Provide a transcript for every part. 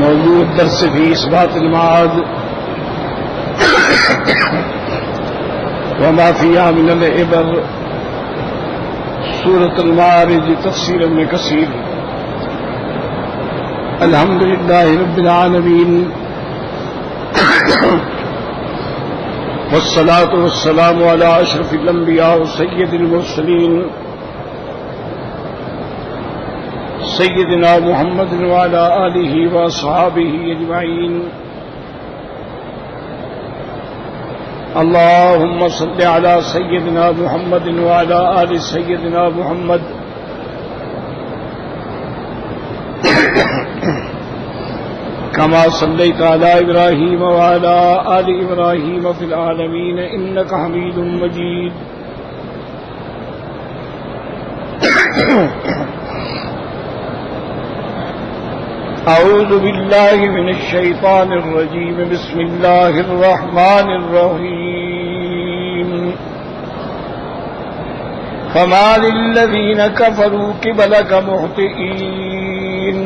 موضوع الدرس في إثبات المعاد وما فيها من العبر سورة المعارج تفسير ابن كثير. الحمد لله رب العالمين والصلاة والسلام على أشرف الأنبياء وسيد المرسلين سيدنا محمد وعلى آله وأصحابه أجمعين. اللهم صل على سيدنا محمد وعلى آل سيدنا محمد كما صليت على إبراهيم وعلى آل إبراهيم في العالمين إنك حميد مجيد. أعوذ بالله من الشيطان الرجيم. بسم الله الرحمن الرحيم. فما للذين كفروا قبلك مهطعين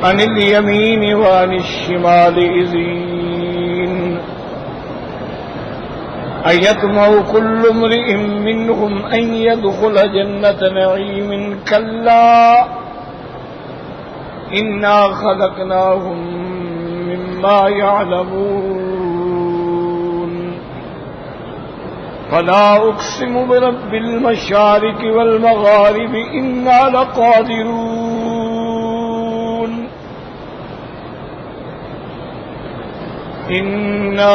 عن اليمين وعن الشمال عزين أيطمع كل امرئ منهم أن يدخل جنة نعيم كلا إنا خلقناهم مما يعلمون. فلا أقسم برب المشارق والمغارب إنا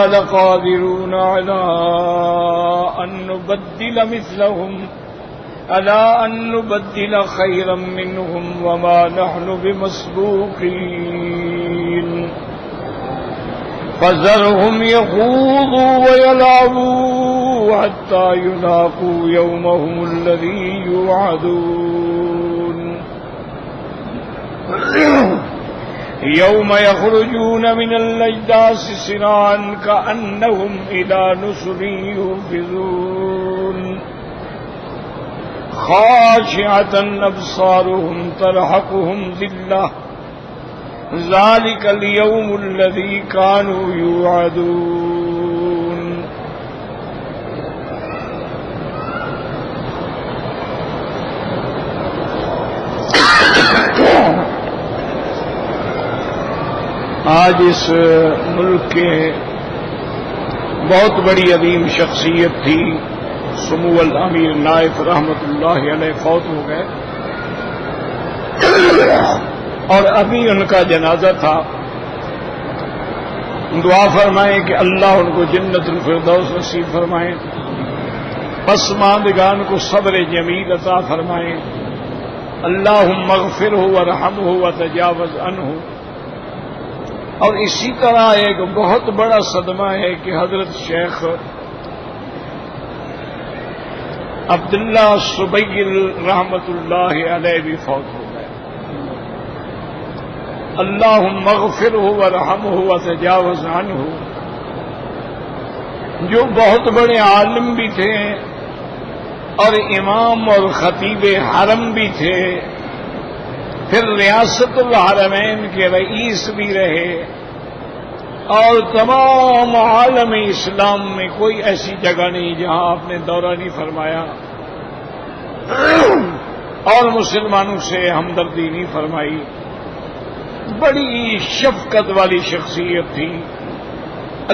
لقادرون على أن نبدل مثلهم ألا أن نبدل خيرا منهم وما نحن بمسبوقين. فذرهم يخوضوا ويلعبوا حتى يلاقوا يومهم الذي يوعدون. يوم يخرجون من الأجداث سراعا كأنهم إلى نصب يوفضون خاشعة أبصارهم ترهقهم ذلة ذلك اليوم الذي كانوا يوعدون. آج اس ملک کے بہت بڑی عظیم شخصیت تھی سمو الامیر نائب رحمت اللہ علیہ فوت ہو گئے اور ابھی ان کا جنازہ تھا. دعا فرمائیں کہ اللہ ان کو جنت الفردوس نصیب فرمائیں، پسماندگان کو صبر جمیل عطا فرمائیں. اللہم اغفرہ ورحمہ وتجاوز عنہ. اور اسی طرح ایک بہت بڑا صدمہ ہے کہ حضرت شیخ عبداللہ صبیغ رحمت اللہ علیہ بھی فوت ہو گئے. اللہم اغفرہ ورحمہ وتجاوز عنہ. جو بہت بڑے عالم بھی تھے اور امام اور خطیب حرم بھی تھے، پھر ریاست الحرمین کے رئیس بھی رہے، اور تمام عالم اسلام میں کوئی ایسی جگہ نہیں جہاں آپ نے دورہ نہیں فرمایا اور مسلمانوں سے ہمدردی نہیں فرمائی. بڑی شفقت والی شخصیت تھی.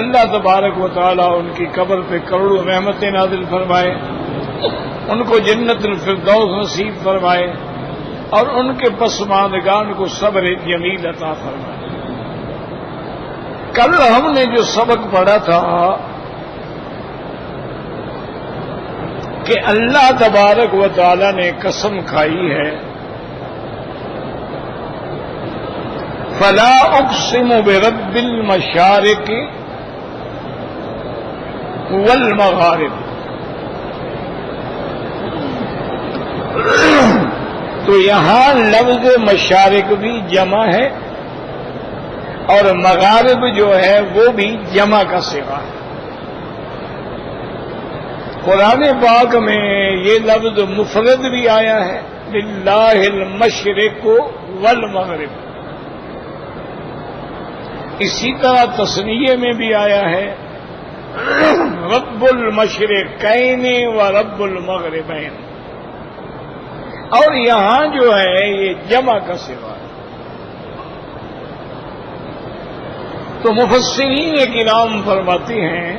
اللہ تبارک و تعالیٰ ان کی قبر پہ کروڑوں رحمتیں نازل فرمائے، ان کو جنت الفردوس نصیب فرمائے اور ان کے پسماندگان کو صبر جمیل عطا فرمائے. کل ہم نے جو سبق پڑھا تھا کہ اللہ تبارک و تعالی نے قسم کھائی ہے، فلا اقسم برب المشارق والمغارب. تو یہاں لفظ مشارق بھی جمع ہے اور مغارب جو ہے وہ بھی جمع کا صیغہ ہے. قرآن پاک میں یہ لفظ مفرد بھی آیا ہے، للہ المشرق والمغرب. اسی طرح تسنیے میں بھی آیا ہے رب المشرقین و رب المغربین، اور یہاں جو ہے یہ جمع کا صیغہ ہے۔ تو مفسرین کرام فرماتی ہیں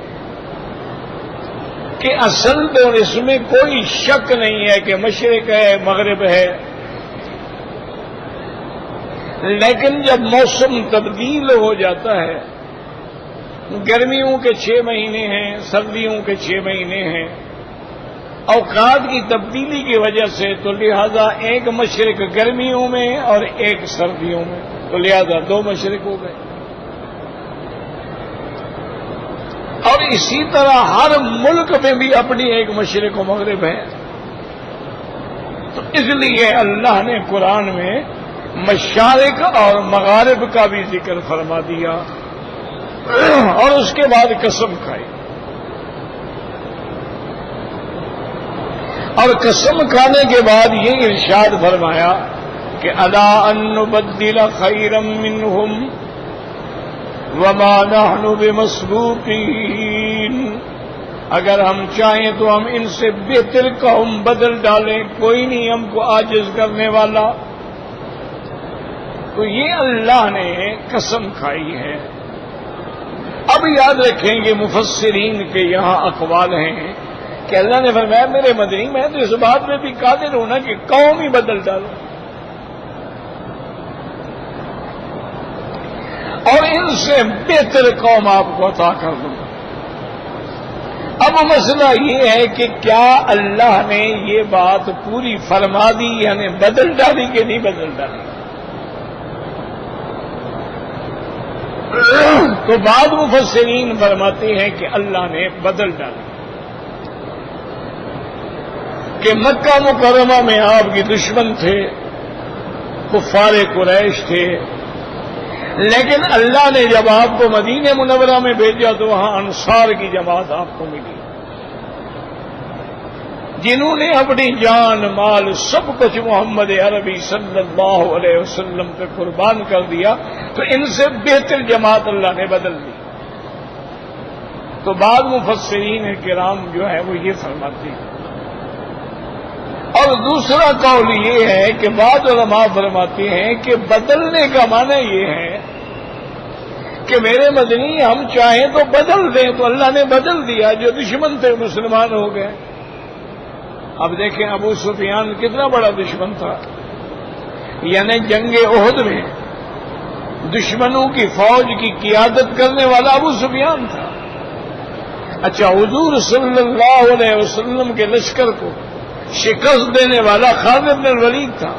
کہ اصل تو اس میں کوئی شک نہیں ہے کہ مشرق ہے مغرب ہے، لیکن جب موسم تبدیل ہو جاتا ہے، گرمیوں کے 6 مہینے ہیں، سردیوں کے 6 مہینے ہیں، اوقات کی تبدیلی کی وجہ سے، تو لہذا ایک مشرق گرمیوں میں اور ایک سردیوں میں، تو لہذا 2 مشرق ہو گئے۔ اور اسی طرح ہر ملک میں بھی اپنی ایک مشرق و مغرب ہے۔ تو اس لیے اللہ نے قرآن میں مشارق اور مغارب کا بھی ذکر فرما دیا، اور اس کے بعد قسم کھائی، اور قسم کھانے کے بعد یہ ارشاد فرمایا کہ الا ان نبدل خیرا منہم وما نحن بمسبوقین، اگر ہم چاہیں تو ہم ان سے بہتر قوم بدل ڈالیں، کوئی نہیں ہم کو عاجز کرنے والا۔ تو یہ اللہ نے قسم کھائی ہے۔ اب یاد رکھیں گے مفسرین کے یہاں اقوال ہیں کہ اللہ نے فرمایا میرے مدنی میں تو اس بات میں بھی قادر ہوں نا کہ قوم ہی بدل ڈالو، اور ان سے بہتر قوم آپ کو عطا کر دوں۔ اب مسئلہ یہ ہے کہ کیا اللہ نے یہ بات پوری فرما دی، یعنی بدل ڈالی کہ نہیں بدل ڈالی؟ تو بعض مفسرین فرماتے ہیں کہ اللہ نے بدل ڈالی، کہ مکہ مکرمہ میں آپ کے دشمن تھے، کفار قریش تھے، لیکن اللہ نے جب آپ کو مدینہ منورہ میں بھیجا تو وہاں انصار کی جماعت آپ کو ملی، جنہوں نے اپنی جان مال سب کچھ محمد عربی صلی اللہ علیہ وسلم پہ قربان کر دیا، تو ان سے بہتر جماعت اللہ نے بدل دی۔ تو بعض مفسرین کرام جو ہے وہ یہ فرماتے ہیں، اور دوسرا قول یہ ہے کہ بعض علماء فرماتے ہیں کہ بدلنے کا معنی یہ ہے کہ میرے مدنی ہم چاہیں تو بدل دیں، تو اللہ نے بدل دیا، جو دشمن تھے مسلمان ہو گئے۔ اب دیکھیں ابو سفیان کتنا بڑا دشمن تھا، یعنی جنگ احد میں دشمنوں کی فوج کی قیادت کرنے والا ابو سفیان تھا۔ اچھا، حضور صلی اللہ علیہ وسلم کے لشکر کو شکست دینے والا خالد بن الولید تھا،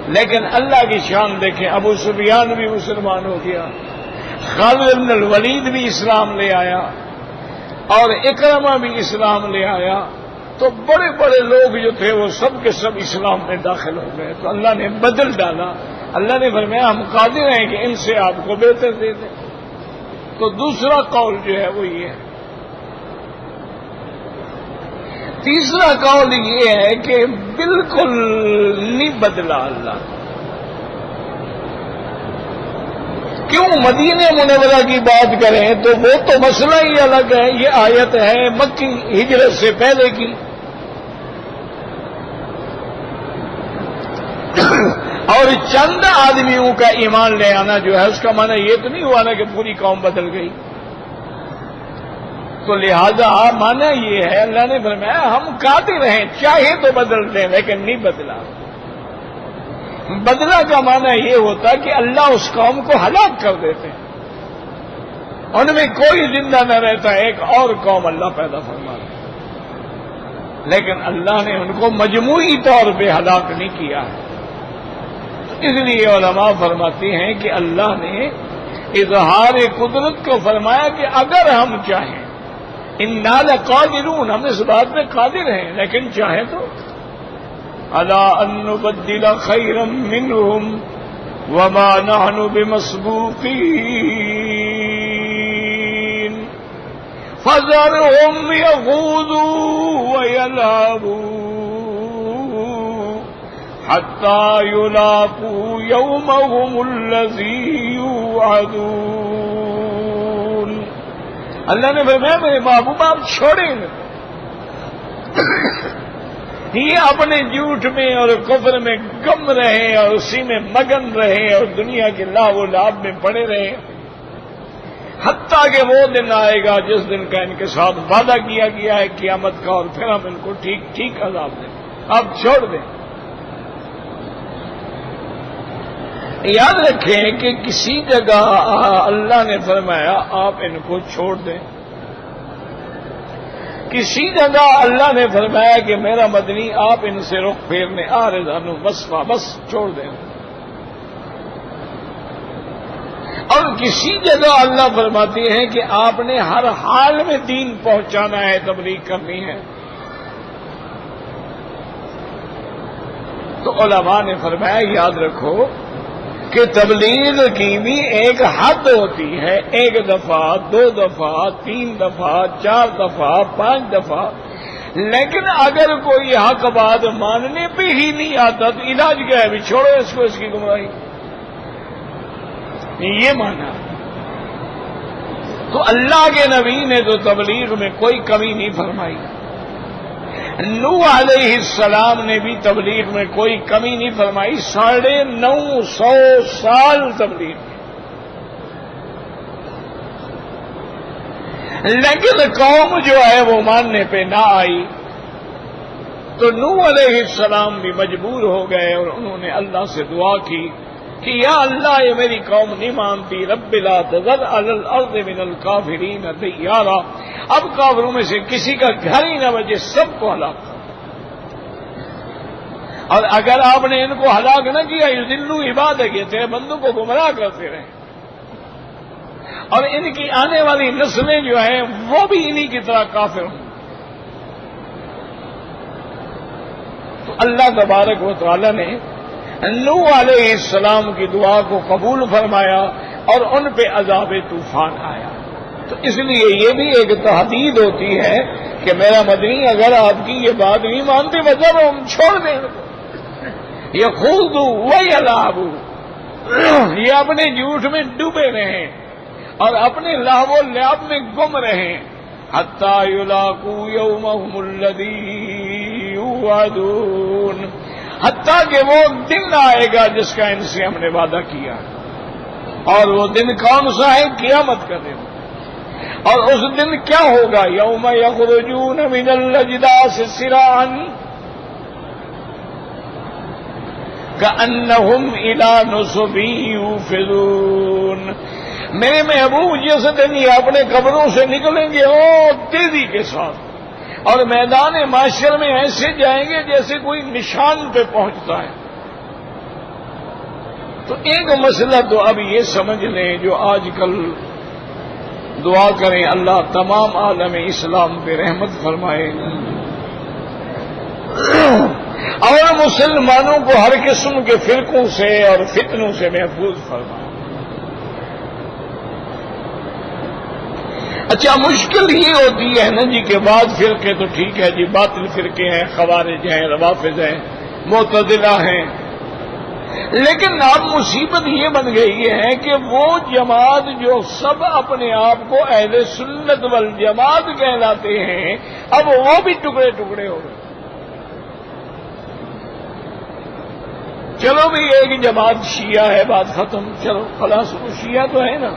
لیکن اللہ کی شان دیکھیں، ابو سفیان بھی مسلمان ہو گیا، خالد بن الولید بھی اسلام لے آیا، اور اکرمہ بھی اسلام لے آیا۔ تو بڑے بڑے لوگ جو تھے وہ سب کے سب اسلام میں داخل ہو گئے۔ تو اللہ نے بدل ڈالا، اللہ نے فرمایا ہم قادر ہیں کہ ان سے آپ کو بہتر دے دیں۔ تو دوسرا قول جو ہے وہ یہ ہے۔ تیسرا قول یہ ہے کہ بالکل نہیں بدلا اللہ۔ کیوں مدینہ منورہ کی بات کریں تو وہ تو مسئلہ ہی الگ ہے، یہ آیت ہے مکی ہجرت سے پہلے کی، اور چند آدمیوں کا ایمان لے آنا جو ہے اس کا معنی یہ تو نہیں ہوا نا کہ پوری قوم بدل گئی۔ تو لہذا معنی یہ ہے، اللہ نے فرمایا ہم قادر ہیں، چاہے تو بدل دیں، لیکن نہیں بدلا۔ بدلا کا معنی یہ ہوتا کہ اللہ اس قوم کو ہلاک کر دیتے، ان میں کوئی زندہ نہ رہتا، ایک اور قوم اللہ پیدا فرما دے، لیکن اللہ نے ان کو مجموعی طور پہ ہلاک نہیں کیا ہے۔ اس لیے علماء فرماتے ہیں کہ اللہ نے اظہار قدرت کو فرمایا کہ اگر ہم چاہیں، انا لقادرون، ہم اس بات میں قادر ہیں، لیکن چاہیں تو الا ان نبدل خیرا منہم وما نحن بمسبوقین فذرهم يخوضوا ويلعبوا حتی یلاقوا یومہم الذی یوعدون۔ اللہ نے فرمایا میرے محبوب آپ چھوڑیں گے، یہ اپنے جھوٹ میں اور کفر میں گم رہے اور اسی میں مگن رہے اور دنیا کے لاو و لعب میں پڑے رہے، حتیٰ کہ وہ دن آئے گا جس دن کا ان کے ساتھ وعدہ کیا گیا ہے قیامت کا، اور پھر ہم ان کو ٹھیک ٹھیک عذاب دیں۔ آپ چھوڑ دیں۔ یاد رکھیں کہ کسی جگہ اللہ نے فرمایا آپ ان کو چھوڑ دیں، کسی جگہ اللہ نے فرمایا کہ میرا مدنی آپ ان سے رخ پھیرنے آرزانو وصفا، بس چھوڑ دیں۔ اور کسی جگہ اللہ فرماتے ہیں کہ آپ نے ہر حال میں دین پہنچانا ہے، تبلیغ کرنی ہے۔ تو علماء نے فرمایا یاد رکھو کہ تبلیغ کی بھی ایک حد ہوتی ہے، ایک دفعہ، 2 دفعہ، 3 دفعہ، 4 دفعہ، 5 دفعہ، لیکن اگر کوئی حق بات ماننے پہ ہی نہیں آتا تو علاج کیا ہے؟ بھی چھوڑو اس کو، اس کی گمراہی، یہ مانا۔ تو اللہ کے نبی نے تو تبلیغ میں کوئی کمی نہیں فرمائی، نوح علیہ السلام نے بھی تبلیغ میں کوئی کمی نہیں فرمائی، 950 سال تبلیغ کی، لیکن قوم جو ہے وہ ماننے پہ نہ آئی، تو نوح علیہ السلام بھی مجبور ہو گئے اور انہوں نے اللہ سے دعا کی کہ یا اللہ یہ میری قوم نہیں مانتی، رب لا تذر علی الارض من الکافرین دیارا، اب کافروں میں سے کسی کا گھر ہی نہ بچے، سب کو ہلاک کر۔ اور اگر آپ نے ان کو ہلاک نہ کیا، یضلوا عبادک، یہ تیرے بندوں کو گمراہ کرتے رہے، اور ان کی آنے والی نسلیں جو ہیں وہ بھی انہی کی طرح کافر ہوں۔ تو اللہ تبارک و تعالی نے نوح علیہ السلام کی دعا کو قبول فرمایا اور ان پہ عذاب طوفان آیا۔ تو اس لیے یہ بھی ایک تحدید ہوتی ہے کہ میرا مدنی اگر آپ کی یہ بات نہیں مانتے مطلب ہم چھوڑ دیں، یہ خودو ویلعبوا، یہ اپنے جھوٹ میں ڈوبے رہیں اور اپنے لہو و لعب میں گم رہیں، حتی یلاقوا یومہم الذی یوعدون، حتیٰ کہ وہ دن آئے گا جس کا ان سے ہم نے وعدہ کیا، اور وہ دن کون سا ہے؟ قیامت کا دن۔ اور اس دن کیا ہوگا؟ یوم یخرجون من الاجداث سراعا کأنہم الی نصب یوفضون، میرے محبوب جس دن یہ اپنے قبروں سے نکلیں گے تیزی کے ساتھ، اور میدان معاشر میں ایسے جائیں گے جیسے کوئی نشان پہ پہنچتا ہے۔ تو ایک مسئلہ تو اب یہ سمجھ لیں، جو آج کل دعا کریں اللہ تمام عالم اسلام پہ رحمت فرمائے اور مسلمانوں کو ہر قسم کے فرقوں سے اور فتنوں سے محفوظ فرمائے۔ اچھا مشکل یہ ہوتی ہے نا جی کہ بعض فرقے تو ٹھیک ہے جی، باطل فرقے ہیں، خوارج ہیں، روافض ہیں، معتزلہ ہیں، لیکن اب مصیبت یہ بن گئی ہے کہ وہ جماعت جو سب اپنے آپ کو اہل سنت والجماعت کہلاتے ہیں، اب وہ بھی ٹکڑے ٹکڑے ہو گئے۔ چلو بھی ایک جماعت شیعہ ہے، بات ختم، چلو خلاص، وہ شیعہ تو ہے نا،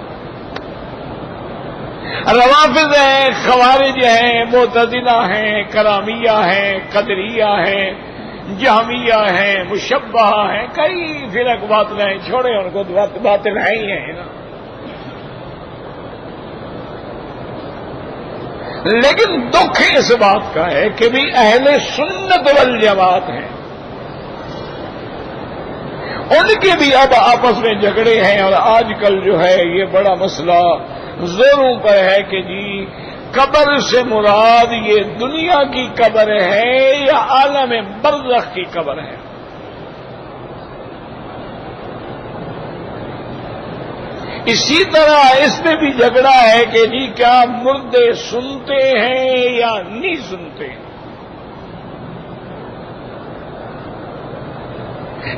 روافض ہیں، خوارج ہیں، معتزلہ ہیں، کرامیہ ہیں، قدریہ ہیں، جہمیہ ہیں، مشبہ ہیں، کئی فرق باطل ہیں، چھوڑے ان کو، باطل ہیں ہی ہیں نا۔ لیکن دکھ اس بات کا ہے کہ بھی اہل سنت والجماعت ہیں، ان کے بھی اب آپس میں جھگڑے ہیں، اور آج کل جو ہے یہ بڑا مسئلہ زوروں پر ہے کہ جی قبر سے مراد یہ دنیا کی قبر ہے یا عالم برزخ کی قبر ہے۔ اسی طرح اس میں بھی جھگڑا ہے کہ جی کیا مردے سنتے ہیں یا نہیں سنتے۔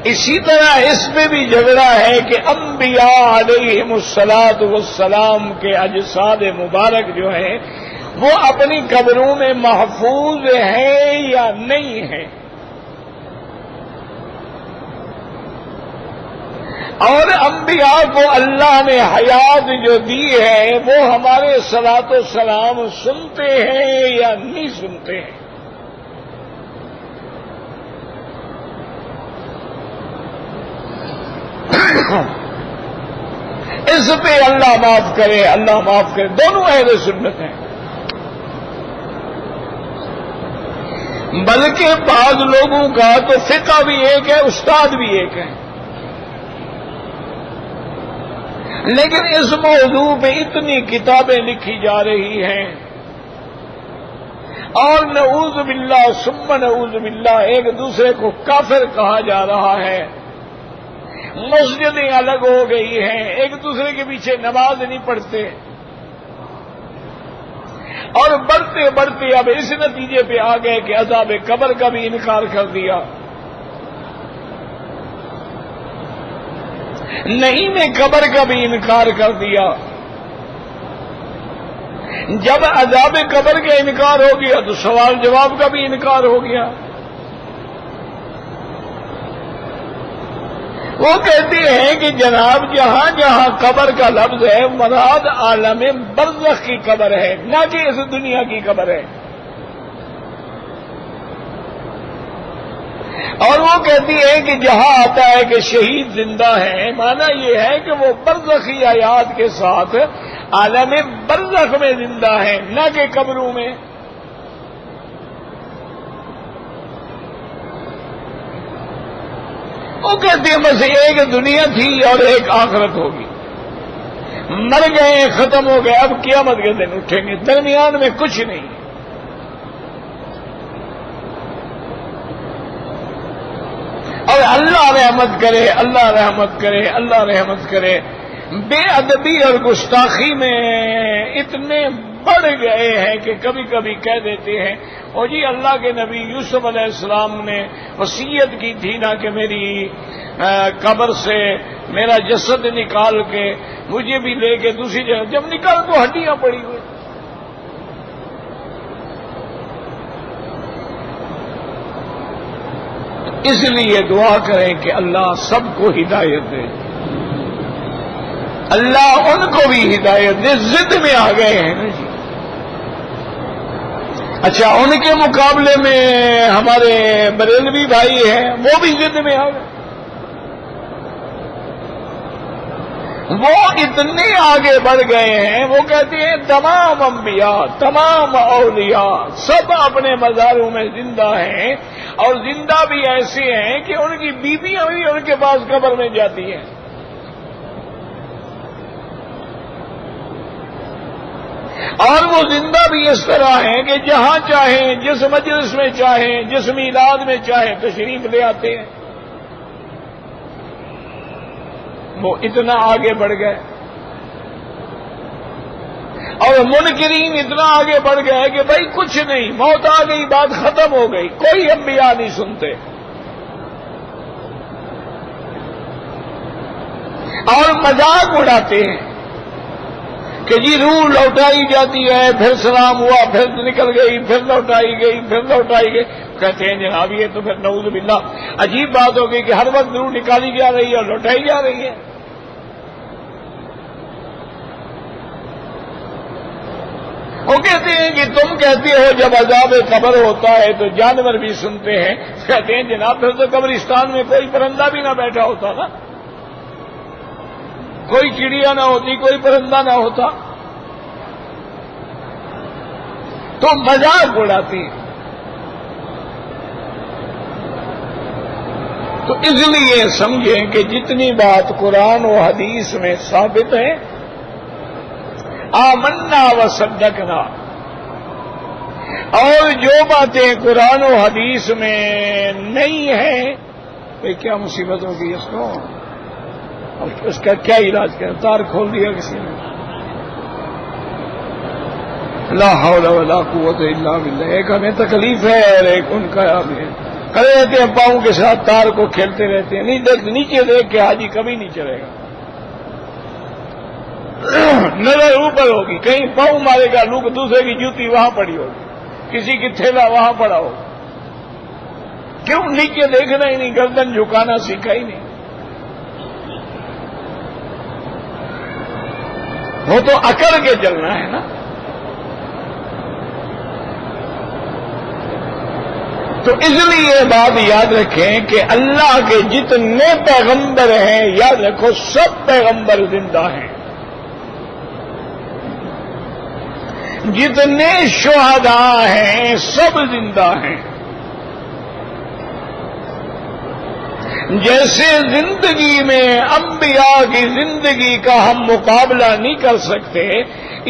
اسی طرح اس میں بھی جھگڑا ہے کہ انبیاء علیہم الصلاۃ والسلام کے اجساد مبارک جو ہیں وہ اپنی قبروں میں محفوظ ہیں یا نہیں ہیں، اور انبیاء کو اللہ نے حیات جو دی ہے وہ ہمارے صلاۃ و سلام سنتے ہیں یا نہیں سنتے ہیں۔ اس پہ اللہ معاف کرے، اللہ معاف کرے، دونوں اہل سنت ہیں، بلکہ بعض لوگوں کا تو فقہ بھی ایک ہے، استاد بھی ایک ہے، لیکن اس موضوع پہ اتنی کتابیں لکھی جا رہی ہیں اور نعوذ باللہ ثم نعوذ باللہ ایک دوسرے کو کافر کہا جا رہا ہے، مسجدیں الگ ہو گئی ہیں، ایک دوسرے کے پیچھے نماز نہیں پڑھتے، اور بڑھتے بڑھتے اب اس نتیجے پہ آ گئے کہ عذاب قبر کا بھی انکار کر دیا، نہیں میں قبر کا بھی انکار کر دیا۔ جب عذاب قبر کا انکار ہو گیا تو سوال جواب کا بھی انکار ہو گیا۔ وہ کہتے ہیں کہ جناب جہاں جہاں قبر کا لفظ ہے مراد عالم برزخ کی قبر ہے، نہ کہ اس دنیا کی قبر ہے، اور وہ کہتی ہے کہ جہاں آتا ہے کہ شہید زندہ ہے، معنی یہ ہے کہ وہ برزخی حیات کے ساتھ عالم برزخ میں زندہ ہے، نہ کہ قبروں میں۔ وہ کہتے ہیں بس ایک دنیا تھی اور ایک آخرت ہوگی، مر گئے ختم ہو گئے، اب قیامت کے دن اٹھیں گے، درمیان میں کچھ نہیں۔ اور اللہ رحمت کرے، اللہ رحمت کرے، اللہ رحمت کرے، بے ادبی اور گستاخی میں اتنے بڑھ گئے ہیں کہ کبھی کبھی کہہ دیتے ہیں اور جی اللہ کے نبی یوسف علیہ السلام نے وصیت کی تھی نا کہ میری قبر سے میرا جسد نکال کے مجھے بھی لے کے دوسری جگہ، جب نکال تو ہڈیاں پڑی ہوئی۔ اس لیے دعا کریں کہ اللہ سب کو ہدایت دے، اللہ ان کو بھی ہدایت دے، ضد میں آ گئے ہیں نا جی۔ اچھا ان کے مقابلے میں ہمارے بریلوی بھائی ہیں، وہ بھی ضد میں آ گئے، وہ اتنے آگے بڑھ گئے ہیں، وہ کہتے ہیں تمام انبیاء تمام اولیاء سب اپنے مزاروں میں زندہ ہیں، اور زندہ بھی ایسے ہیں کہ ان کی بیویاں بھی ان کے پاس قبر میں جاتی ہیں۔ اور وہ زندہ بھی اس طرح ہیں کہ جہاں چاہیں، جس مجلس میں چاہیں، جس میلاد میں چاہیں تشریف لے آتے ہیں، وہ اتنا آگے بڑھ گئے، اور منکرین اتنا آگے بڑھ گئے کہ بھائی کچھ نہیں، موت آ گئی، بات ختم ہو گئی، کوئی انبیاء نہیں سنتے، اور مذاق اڑاتے ہیں کہ جی روح لوٹائی جاتی ہے، پھر سلام ہوا، پھر نکل گئی، پھر لوٹائی گئی، پھر لوٹائی گئی۔ کہتے ہیں جناب یہ تو پھر نعوذ باللہ عجیب بات ہو گئی کہ ہر وقت روح نکالی جا رہی ہے اور لوٹائی جا رہی ہے۔ وہ کہتے ہیں کہ تم کہتے ہو جب عذاب قبر ہوتا ہے تو جانور بھی سنتے ہیں، کہتے ہیں جناب پھر تو قبرستان میں کوئی پرندہ بھی نہ بیٹھا ہوتا نا، کوئی چڑیا نہ ہوتی، کوئی پرندہ نہ ہوتا، تو مذاق اڑاتی۔ تو اس لیے سمجھیں کہ جتنی بات قرآن و حدیث میں ثابت ہے، آمنا و صدقنا، اور جو باتیں قرآن و حدیث میں نہیں ہیں، تو کیا مصیبت ہوگی اس کو، اس کا کیا علاج کریں؟ تار کھول دیا کسی نے، لا حول ولا قوت الا باللہ۔ ایک ہمیں تکلیف ہے اور ایک ان کا کھڑے رہتے ہیں پاؤں کے ساتھ تار کو کھیلتے رہتے ہیں، نہیں دیکھ نیچے دیکھ کے حاجی کبھی نہیں چلے گا، نظر اوپر ہوگی، کہیں پاؤں مارے گا لوگ دوسرے کی جوتی وہاں پڑی ہوگی، کسی کی تھیلا وہاں پڑا ہوگا، کیوں نیچے دیکھنا ہی نہیں، گردن جھکانا سیکھا ہی نہیں۔ وہ تو اکڑ کے چلنا ہے نا۔ تو اس لیے یہ بات یاد رکھیں کہ اللہ کے جتنے پیغمبر ہیں، یاد رکھو سب پیغمبر زندہ ہیں، جتنے شہداء ہیں سب زندہ ہیں۔ جیسے زندگی میں انبیاء کی زندگی کا ہم مقابلہ نہیں کر سکتے،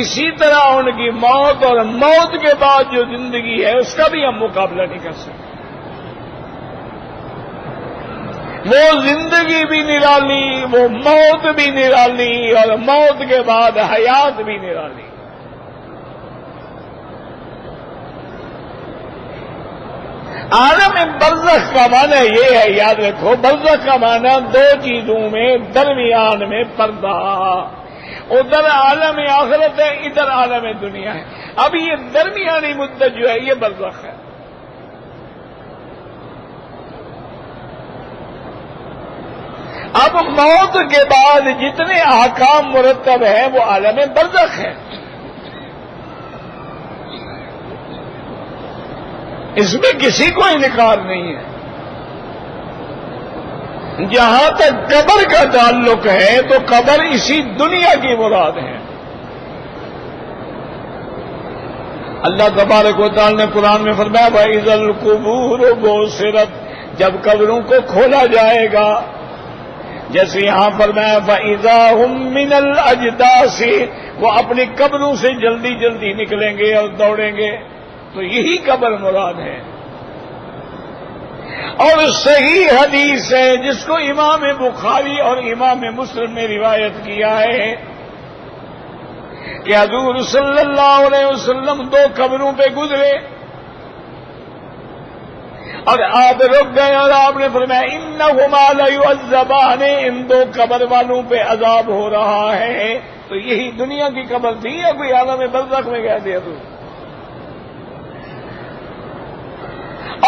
اسی طرح ان کی موت اور موت کے بعد جو زندگی ہے اس کا بھی ہم مقابلہ نہیں کر سکتے۔ وہ زندگی بھی نرالی، وہ موت بھی نرالی، اور موت کے بعد حیات بھی نرالی۔ عالم برزخ کا معنی یہ ہے، یاد رکھو، برزخ کا معنی دو چیزوں میں درمیان میں پردہ، ادھر عالم آخرت ہے، ادھر عالم دنیا ہے۔ اب یہ درمیانی مدت جو ہے یہ برزخ ہے۔ اب موت کے بعد جتنے احکام مرتب ہیں وہ عالم برزخ ہے۔ اس میں کسی کو انکار نہیں ہے۔ جہاں تک قبر کا تعلق ہے تو قبر اسی دنیا کی مراد ہے۔ اللہ تبارک و تعالی نے قرآن میں فرمایا وَإِذَا الْقُبُورُ بُعْثِرَتْ، جب قبروں کو کھولا جائے گا، جیسے یہاں فرمایا فَإِذَا هُمْ مِنَ الْأَجْدَاثِ، وہ اپنی قبروں سے جلدی جلدی نکلیں گے اور دوڑیں گے، تو یہی قبر مراد ہے۔ اور صحیح حدیث ہے جس کو امام بخاری اور امام مسلم نے روایت کیا ہے کہ حضور صلی اللہ علیہ وسلم دو قبروں پہ گزرے اور آپ رک گئے اور آپ نے فرمایا انہما لیعذبان، ان دو قبر والوں پہ عذاب ہو رہا ہے۔ تو یہی دنیا کی قبر تھی یا کوئی عالم برزخ میں کہہ دیا تو؟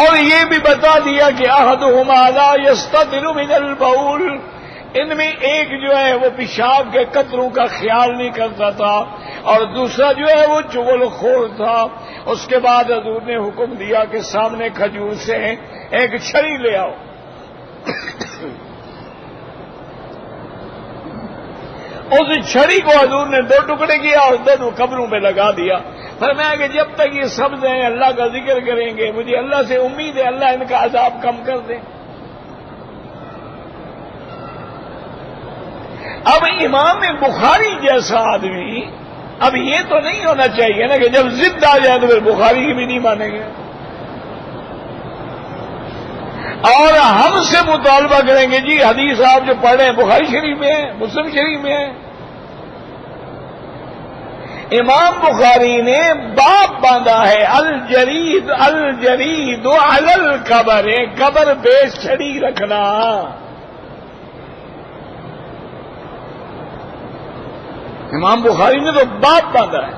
اور یہ بھی بتا دیا کہ احدہما لا یستتر من البول، ان میں ایک جو ہے وہ پیشاب کے قطروں کا خیال نہیں کرتا تھا اور دوسرا جو ہے وہ چغل خور تھا۔ اس کے بعد حضور نے حکم دیا کہ سامنے کھجور سے ایک چھڑی لے آؤ، اس چھڑی کو حضور نے دو ٹکڑے کیا اور دونوں قبروں پہ لگا دیا۔ فرمایا کہ جب تک یہ سبز ہیں اللہ کا ذکر کریں گے، مجھے اللہ سے امید ہے اللہ ان کا عذاب کم کر دے۔ اب امام بخاری جیسا آدمی، اب یہ تو نہیں ہونا چاہیے نا کہ جب ضد آ جائے تو پھر بخاری کی بھی نہیں مانیں گے اور ہم سے مطالبہ کریں گے جی حدیث آپ جو پڑھ رہے ہیں بخاری شریف میں ہے، مسلم شریف میں ہے۔ امام بخاری نے باب باندھا ہے الجرید الجرید علی القبر، قبر پہ چھڑی رکھنا۔ امام بخاری نے تو باب باندھا ہے۔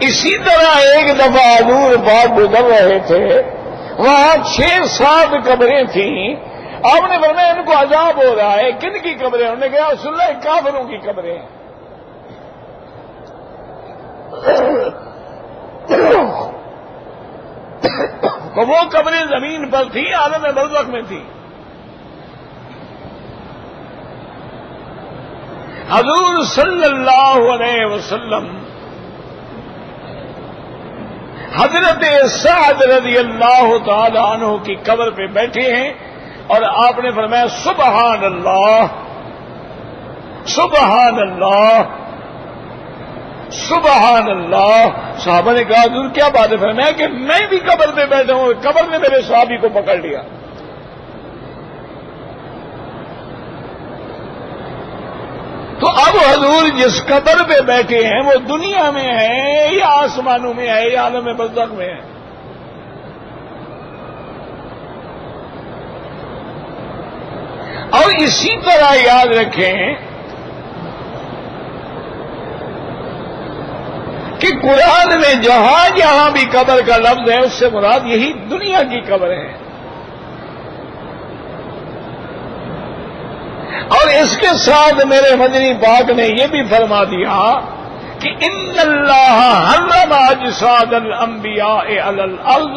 اسی طرح ایک دفعہ حضور پاک گزر رہے تھے، وہاں 6-7 قبریں تھیں، آپ نے فرمایا ان کو عذاب ہو رہا ہے، کن کی قبریں؟ انہوں نے کہا رسول اللہ کافروں کی قبریں ہیں۔ تو وہ قبریں زمین پر تھی، عالم برزخ میں تھی۔ حضور صلی اللہ علیہ وسلم حضرت سعد رضی اللہ تعالی عنہ کی قبر پہ بیٹھے ہیں اور آپ نے فرمایا سبحان اللہ سبحان اللہ سبحان اللہ۔ صحابہ نے کہا حضور کیا بات ہے؟ فرمایا کہ میں بھی قبر پہ بیٹھا ہوں، قبر نے میرے صحابی کو پکڑ لیا۔ تو اب حضور جس قبر پہ بیٹھے ہیں وہ دنیا میں ہے یا آسمانوں میں ہے یا عالم برزخ میں ہے؟ اور اسی طرح یاد رکھیں کہ قرآن میں جہاں جہاں بھی قبر کا لفظ ہے اس سے مراد یہی دنیا کی قبر ہے. اور اس کے ساتھ میرے مدنی پاک نے یہ بھی فرما دیا کہ ان اللہ حرم اجساد الانبیاء علی الارض،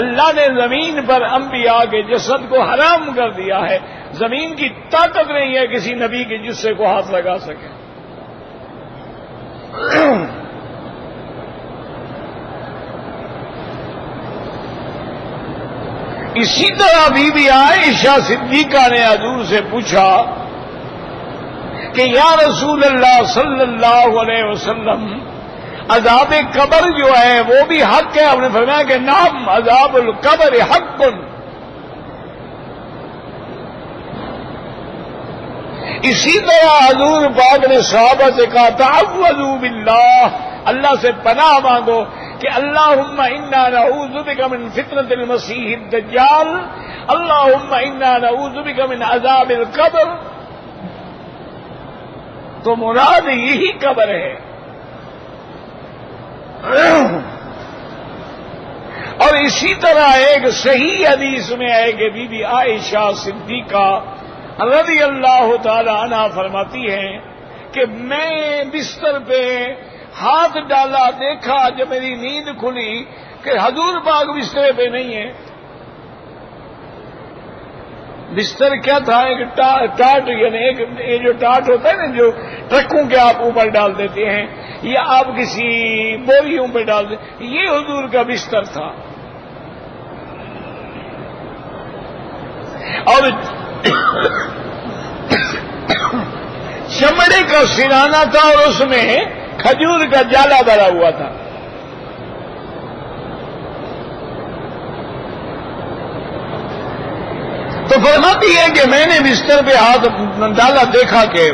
اللہ نے زمین پر انبیاء کے جسد کو حرام کر دیا ہے. زمین کی طاقت نہیں ہے کسی نبی کے جسے کو ہاتھ لگا سکے. اسی طرح بی بی عائشہ صدیقہ نے حضور سے پوچھا کہ یا رسول اللہ صلی اللہ علیہ وسلم، عذاب قبر جو ہے وہ بھی حق ہے؟ آپ نے فرمایا کہ نعم عذاب القبر حق. اسی طرح حضور پاک نے صحابہ سے کہا تعوذوا باللہ، اللہ سے پناہ مانگو کہ اللہم انا نعوذ بک من فتنة المسیح الدجال، اللہم انا نعوذ بک من عذاب القبر. تو مراد یہی قبر ہے. اور اسی طرح ایک صحیح حدیث میں ہے کہ بی بی عائشہ صدیقہ رضی اللہ تعالی عنہا فرماتی ہیں کہ میں بستر پہ ہاتھ ڈالا، دیکھا جب میری نیند کھلی کہ حضور پاک بستر پہ نہیں ہے. بستر کیا تھا؟ ایک ٹاٹ، یعنی ایک یہ جو ٹاٹ ہوتا ہے نا جو ٹرکوں کے آپ اوپر ڈال دیتے ہیں یا آپ کسی بوریوں پہ ڈال دیتے، یہ حضور کا بستر تھا. اور چمڑے کا سرانہ تھا اور اس میں کھجور کا جالا بھرا ہوا تھا. تو فرماتی ہے کہ میں نے بستر پہ ہاتھ ڈالا، دیکھا کہ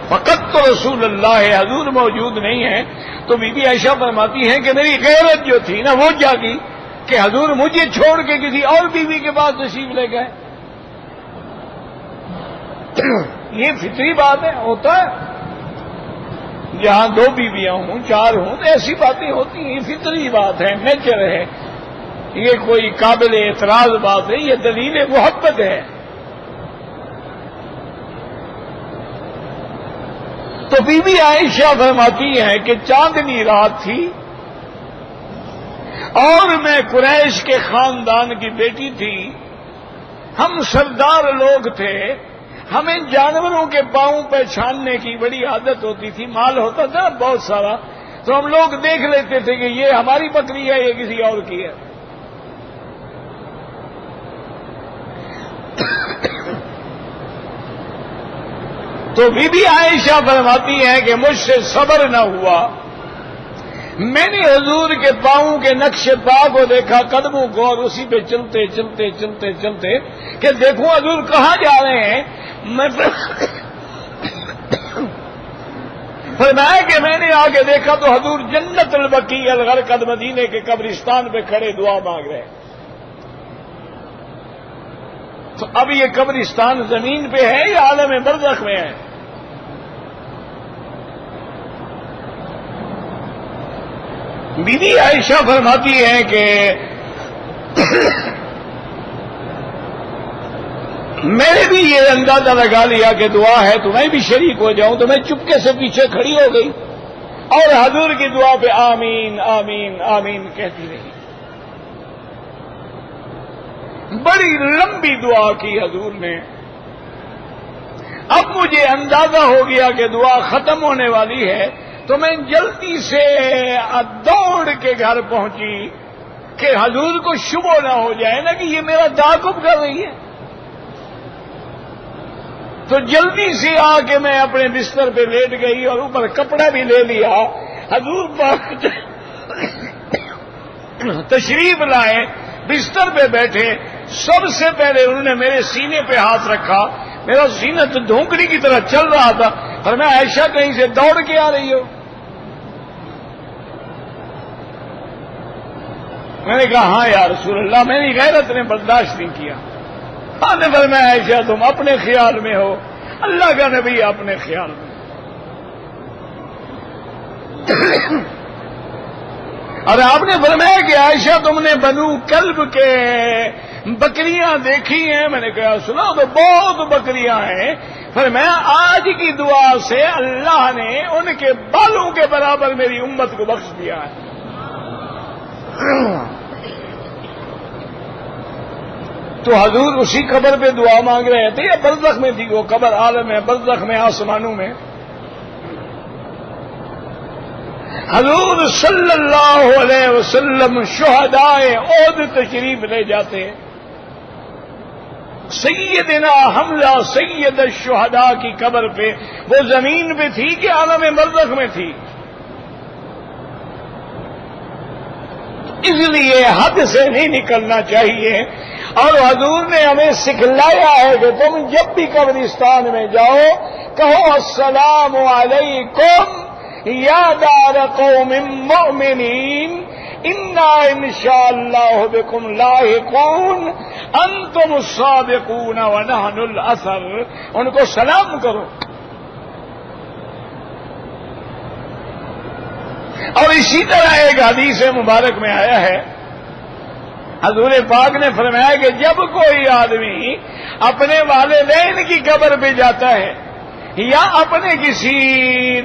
فقط تو رسول اللہ ہے، حضور موجود نہیں ہے. تو بی بی عائشہ فرماتی ہیں کہ میری غیرت جو تھی نا وہ جاگی کہ حضور مجھے چھوڑ کے کسی اور بیوی کے پاس تشریف لے گئے. یہ فطری بات ہے، ہوتا ہے جہاں دو بیویاں ہوں، چار ہوں، تو ایسی باتیں ہوتی ہیں. یہ فطری بات ہے، نیچر ہے، یہ کوئی قابل اعتراض بات ہے، یہ دلیل محبت ہے. تو بی بی عائشہ فرماتی ہیں کہ چاندنی رات تھی اور میں قریش کے خاندان کی بیٹی تھی، ہم سردار لوگ تھے، ہمیں جانوروں کے پاؤں پہ چھاننے کی بڑی عادت ہوتی تھی. مال ہوتا تھا بہت سارا، تو ہم لوگ دیکھ لیتے تھے کہ یہ ہماری بکری ہے، یہ کسی اور کی ہے. تو بی بی عائشہ فرماتی ہے کہ مجھ سے صبر نہ ہوا، میں نے حضور کے پاؤں کے نقش پا کو دیکھا، قدموں کو، اور اسی پہ چلتے چلتے چلتے چلتے کہ دیکھوں حضور کہاں جا رہے ہیں. میں فرمایا کہ میں نے آگے دیکھا تو حضور جنت البقیع الغرقد مدینے کے قبرستان پہ کھڑے دعا مانگ رہے. تو اب یہ قبرستان زمین پہ ہے یا عالم برزخ میں ہے؟ بی بی عائشہ فرماتی ہے کہ میں نے بھی یہ اندازہ لگا لیا کہ دعا ہے تو میں بھی شریک ہو جاؤں، تو میں چپکے سے پیچھے کھڑی ہو گئی اور حضور کی دعا پہ آمین آمین آمین کہتی رہی. بڑی لمبی دعا کی حضور نے. اب مجھے اندازہ ہو گیا کہ دعا ختم ہونے والی ہے، تو میں جلدی سے دوڑ کے گھر پہنچی کہ حضور کو شبہ نہ ہو جائے نا کہ یہ میرا تعاقب کر رہی ہے. تو جلدی سے آ کے میں اپنے بستر پہ لیٹ گئی اور اوپر کپڑا بھی لے لیا. حضور پاک تشریف لائے، بستر پہ بیٹھے. سب سے پہلے انہوں نے میرے سینے پہ ہاتھ رکھا. میرا سینہ تو دھونکڑی کی طرح چل رہا تھا، اور میں عائشہ کہیں سے دوڑ کے آ رہی ہو. میں نے کہا ہاں یا رسول اللہ، میری غیرت نے برداشت نہیں کیا. آپ نے فرمایا عائشہ تم اپنے خیال میں ہو، اللہ کا نبی اپنے خیال میں۔ اور آپ نے فرمایا کہ عائشہ تم نے بنو کلب کے بکریاں دیکھی ہیں؟ میں نے کہا سنا تو بہت بکریاں ہیں۔ فرمایا آج کی دعا سے اللہ نے ان کے بالوں کے برابر میری امت کو بخش دیا ہے۔ تو حضور اسی قبر پہ دعا مانگ رہے تھے یا برزخ میں تھی وہ قبر؟ عالم ہے برزخ میں، آسمانوں میں۔ حضور صلی اللہ علیہ وسلم شہدائے احد تشریف لے جاتے، سیدنا حمزہ سید الشہداء کی قبر پہ، وہ زمین پہ تھی کہ عالم برزخ میں تھی؟ اس لیے حد سے نہیں نکلنا چاہیے۔ اور حضور نے ہمیں سکھلایا ہے کہ تم جب بھی قبرستان میں جاؤ کہو السلام علیکم یا دار قوم مؤمنین انا انشاءاللہ بکم لاحقون انتم السابقون ونحن الاثر۔ ان کو سلام کرو۔ اور اسی طرح ایک حدیث مبارک میں آیا ہے، حضور پاک نے فرمایا کہ جب کوئی آدمی اپنے والدین کی قبر پہ جاتا ہے یا اپنے کسی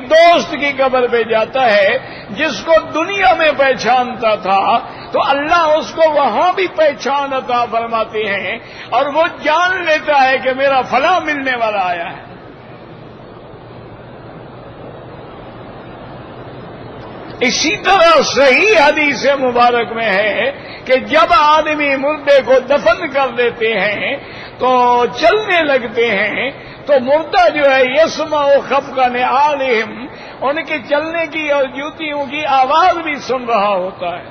دوست کی قبر پہ جاتا ہے جس کو دنیا میں پہچانتا تھا، تو اللہ اس کو وہاں بھی پہچان عطا فرماتے ہیں اور وہ جان لیتا ہے کہ میرا فلاں ملنے والا آیا ہے۔ اسی طرح صحیح حدیث مبارک میں ہے کہ جب آدمی مردے کو دفن کر دیتے ہیں تو چلنے لگتے ہیں تو مردہ جو ہے یسمع خفقان عالہم، ان کے چلنے کی اور جوتیوں کی آواز بھی سن رہا ہوتا ہے۔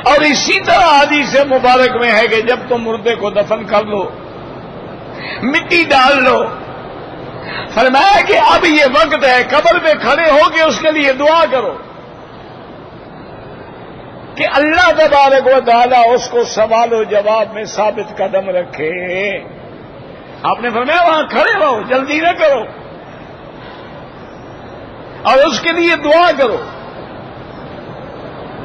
اور اسی طرح حدیث مبارک میں ہے کہ جب تم مردے کو دفن کر لو، مٹی ڈال لو، فرمایا کہ اب یہ وقت ہے قبر پہ کھڑے ہو کے اس کے لیے دعا کرو کہ اللہ تبارک و تعالیٰ اس کو سوال و جواب میں ثابت قدم رکھے۔ آپ نے فرمایا وہاں کھڑے رہو، جلدی نہ کرو، اور اس کے لیے دعا کرو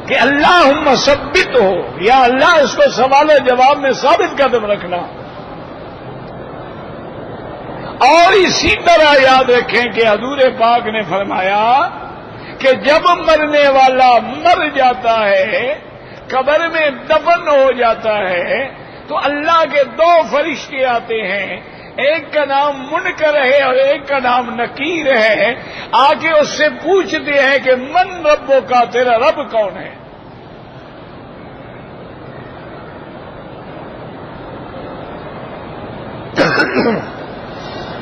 کہ اللہم ثبت ہو، یا اللہ اس کو سوال و جواب میں ثابت قدم رکھنا۔ اور اسی طرح یاد رکھیں کہ حضور پاک نے فرمایا کہ جب مرنے والا مر جاتا ہے، قبر میں دفن ہو جاتا ہے، تو اللہ کے دو فرشتے آتے ہیں، ایک کا نام منکر ہے اور ایک کا نام نکیر ہے، آ کے اس سے پوچھتے ہیں کہ من ربوں کا، تیرا رب کون ہے؟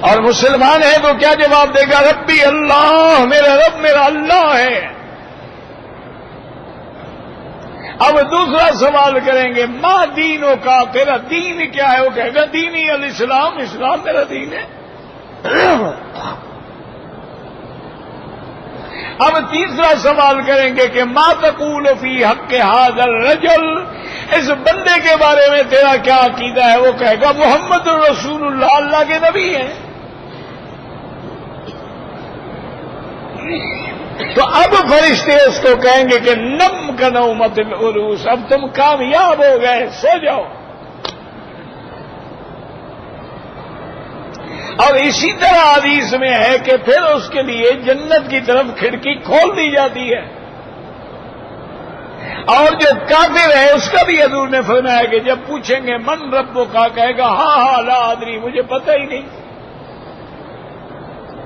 اور مسلمان ہے تو کیا جواب دے گا؟ ربی اللہ، میرا رب میرا اللہ ہے۔ اب دوسرا سوال کریں گے ما دینوں کا، تیرا دین کیا ہے؟ وہ کہے گا دینی الاسلام، اسلام میرا دین ہے۔ اب تیسرا سوال کریں گے کہ ما تقول فی حق ھذا الرجل، اس بندے کے بارے میں تیرا کیا عقیدہ ہے؟ وہ کہے گا محمد رسول اللہ، اللہ کے نبی ہیں۔ تو اب فرشتے اس کو کہیں گے کہ نم کنومت العروس، اب تم کامیاب ہو گئے، سو جاؤ۔ اور اسی طرح حدیث میں ہے کہ پھر اس کے لیے جنت کی طرف کھڑکی کھول دی جاتی ہے، اور جو کافر ہے اس کا بھی حضور نے فرمایا کہ جب پوچھیں گے من ربوں کا، کہے گا ہاں لا ادری، مجھے پتہ ہی نہیں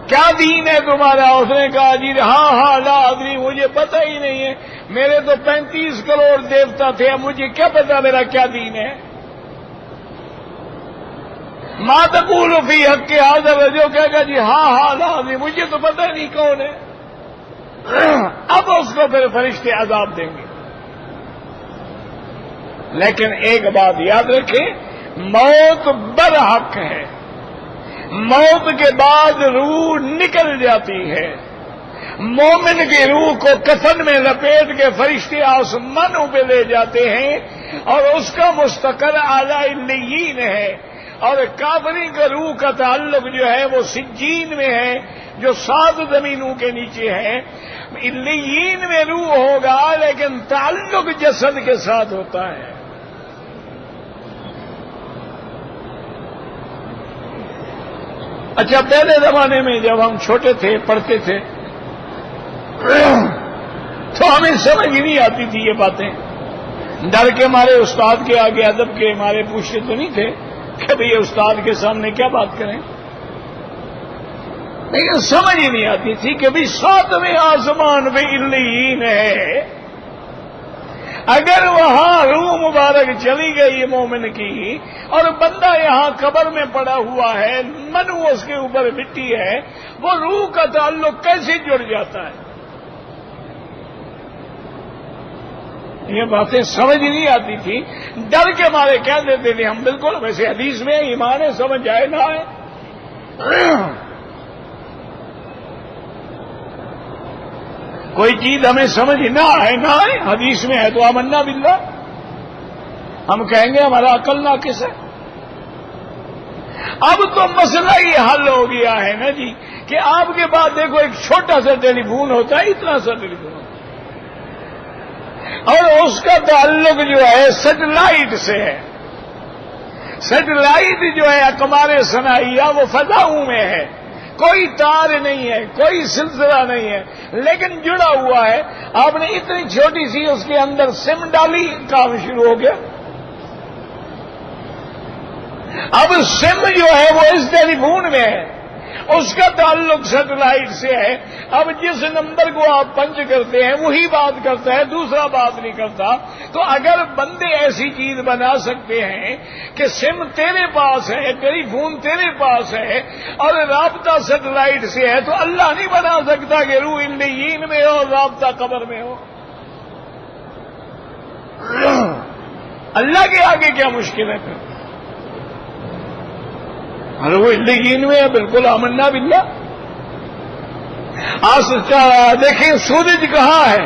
کیا دین ہے تمہارا۔ اس نے کہا جی ہاں لا ادری، مجھے پتہ ہی نہیں ہے، میرے تو 35 کروڑ دیوتا تھے، اب مجھے کیا پتا میرا کیا دین ہے۔ ما تقول فی حق ھذا الرجل، کہے گا جی ہاں لا ادری، مجھے تو پتہ نہیں کون ہے۔ اب اس کو پھر فرشتے عذاب دیں گے۔ لیکن ایک بات یاد رکھیں، موت برحق ہے، موت کے بعد روح نکل جاتی ہے، مومن کی روح کو کفن میں لپیٹ کے فرشتے آسمانوں پہ لے جاتے ہیں اور اس کا مستقر اعلی علیین ہے، اور کافری کا روح کا تعلق جو ہے وہ سجین میں ہے جو 7 زمینوں کے نیچے ہے۔ علیین میں روح ہوگا لیکن تعلق جسد کے ساتھ ہوتا ہے۔ اچھا، پہلے زمانے میں جب ہم چھوٹے تھے پڑھتے تھے تو ہمیں سمجھ ہی نہیں آتی تھی یہ باتیں، ڈر کے ہمارے استاد کے آگے ادب کے ہمارے پوچھتے تو نہیں تھے کہ بھئی استاد کے سامنے کیا بات کریں، لیکن سمجھ ہی نہیں آتی تھی کہ بھئی 7ویں آسمان پہ علیین ہے، اگر وہاں روح مبارک چلی گئی مومن کی اور بندہ یہاں قبر میں پڑا ہوا ہے، منو اس کے اوپر مٹی ہے، وہ روح کا تعلق کیسے جڑ جاتا ہے؟ یہ باتیں سمجھ ہی نہیں آتی تھی، ڈر کے مارے کہہ دیتے تھے ہم بالکل ویسے حدیث میں ایمان ہے، سمجھ آئے نہ آئے۔ کوئی چیز ہمیں سمجھ نہ آئے حدیث میں ہے تو آمنا باللہ، ہم کہیں گے ہمارا عقل ناقص ہے۔ اب تو مسئلہ ہی حل ہو گیا ہے نا جی کہ آپ کے پاس دیکھو ایک چھوٹا سا ٹیلی فون ہوتا ہے، اتنا سا ٹیلی فون، اور اس کا تعلق جو ہے سیٹلائٹ سے ہے۔ سیٹلائٹ جو ہے اقمار صناعیہ وہ فضاؤں میں ہے، کوئی تار نہیں ہے، کوئی سلسلہ نہیں ہے، لیکن جڑا ہوا ہے۔ آپ نے اتنی چھوٹی سی اس کے اندر سم ڈالی، کام شروع ہو گیا۔ اب سم جو ہے وہ اس ٹیلی فون میں ہے، اس کا تعلق سیٹلائٹ سے ہے۔ اب جس نمبر کو آپ پنچ کرتے ہیں وہی بات کرتا ہے، دوسرا بات نہیں کرتا۔ تو اگر بندے ایسی چیز بنا سکتے ہیں کہ سم تیرے پاس ہے، ٹیلی فون تیرے پاس ہے اور رابطہ سیٹلائٹ سے ہے، تو اللہ نہیں بنا سکتا کہ روح علیین میں ہو اور رابطہ قبر میں ہو؟ اللہ کے آگے کیا مشکل ہے پھر؟ وہ علیین میں ہے، بالکل آمنا باللہ۔ دیکھیں سورج کہاں ہے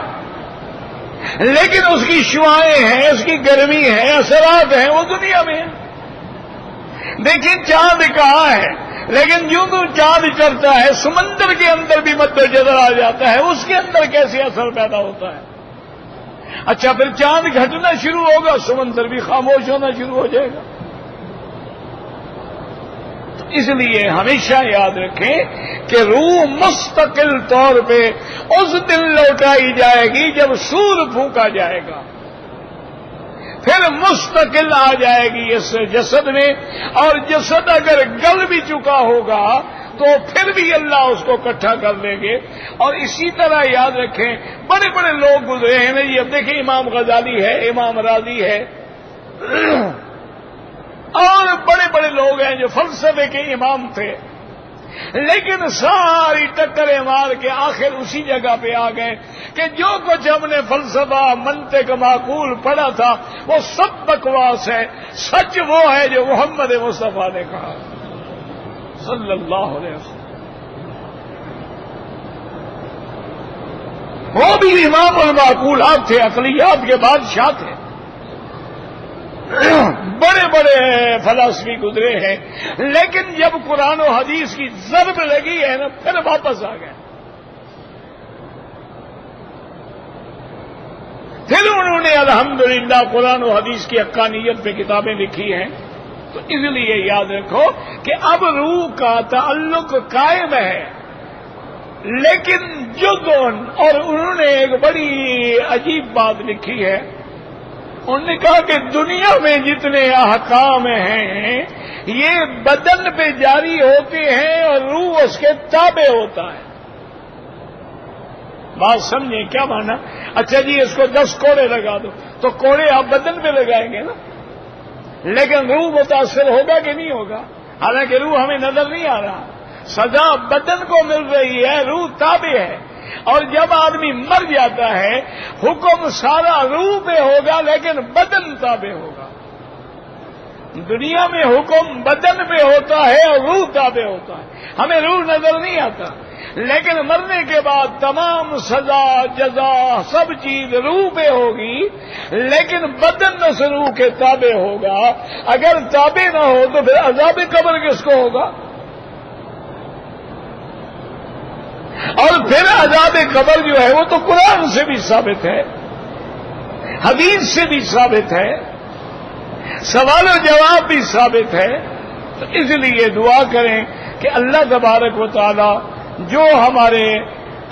لیکن اس کی شعاعیں ہیں، اس کی گرمی ہے، اثرات ہیں، وہ دنیا میں ہیں۔ دیکھیں چاند کہاں ہے لیکن جو چاند چڑھتا ہے سمندر کے اندر بھی مد نظر آ جاتا ہے، اس کے اندر کیسے اثر پیدا ہوتا ہے؟ اچھا پھر چاند گھٹنا شروع ہوگا، سمندر بھی خاموش ہونا شروع ہو جائے گا۔ اس لیے ہمیشہ یاد رکھیں کہ روح مستقل طور پہ اس دن لوٹائی جائے گی جب سور پھونکا جائے گا، پھر مستقل آ جائے گی اس جسد میں، اور جسد اگر گل بھی چکا ہوگا تو پھر بھی اللہ اس کو اکٹھا کر لیں گے۔ اور اسی طرح یاد رکھیں بڑے بڑے لوگ گزرے ہیں نا جی، اب دیکھیں امام غزالی ہے، امام راضی ہے، اور بڑے بڑے لوگ ہیں جو فلسفے کے امام تھے، لیکن ساری ٹکریں مار کے آخر اسی جگہ پہ آ گئے کہ جو کچھ ہم نے فلسفہ منطق معقول پڑھا تھا وہ سب بکواس ہے، سچ وہ ہے جو محمد مصطفیٰ نے کہا صلی اللہ علیہ وسلم۔ وہ بھی امام المعقولات تھے، عقلیات کے بادشاہ تھے، بڑے بڑے فلسفی گزرے ہیں، لیکن جب قرآن و حدیث کی ضرب لگی ہے نا پھر واپس آ گئے۔ پھر انہوں نے الحمدللہ قرآن و حدیث کی حقانیت پہ کتابیں لکھی ہیں۔ تو اس لیے یاد رکھو کہ اب روح کا تعلق قائم ہے، لیکن اور انہوں نے ایک بڑی عجیب بات لکھی ہے، انہوں نے کہا کہ دنیا میں جتنے احکام ہیں یہ بدن پہ جاری ہوتے ہیں اور روح اس کے تابع ہوتا ہے۔ بات سمجھیں کیا مانا؟ اچھا جی اس کو 10 کوڑے لگا دو، تو کوڑے آپ بدن پہ لگائیں گے نا، لیکن روح متاثر ہوگا کہ نہیں ہوگا؟ حالانکہ روح ہمیں نظر نہیں آ رہا، سزا بدن کو مل رہی ہے، روح تابع ہے۔ اور جب آدمی مر جاتا ہے حکم سارا روح پہ ہوگا لیکن بدن تابع ہوگا۔ دنیا میں حکم بدن پہ ہوتا ہے اور روح تابع ہوتا ہے، ہمیں روح نظر نہیں آتا، لیکن مرنے کے بعد تمام سزا جزا سب چیز روح پہ ہوگی، لیکن بدن نس روح کے تابع ہوگا۔ اگر تابع نہ ہو تو پھر عذاب قبر کس کو ہوگا؟ اور پھر عذاب قبر جو ہے وہ تو قرآن سے بھی ثابت ہے، حدیث سے بھی ثابت ہے، سوال و جواب بھی ثابت ہے۔ تو اس لیے دعا کریں کہ اللہ تبارک و تعالی جو ہمارے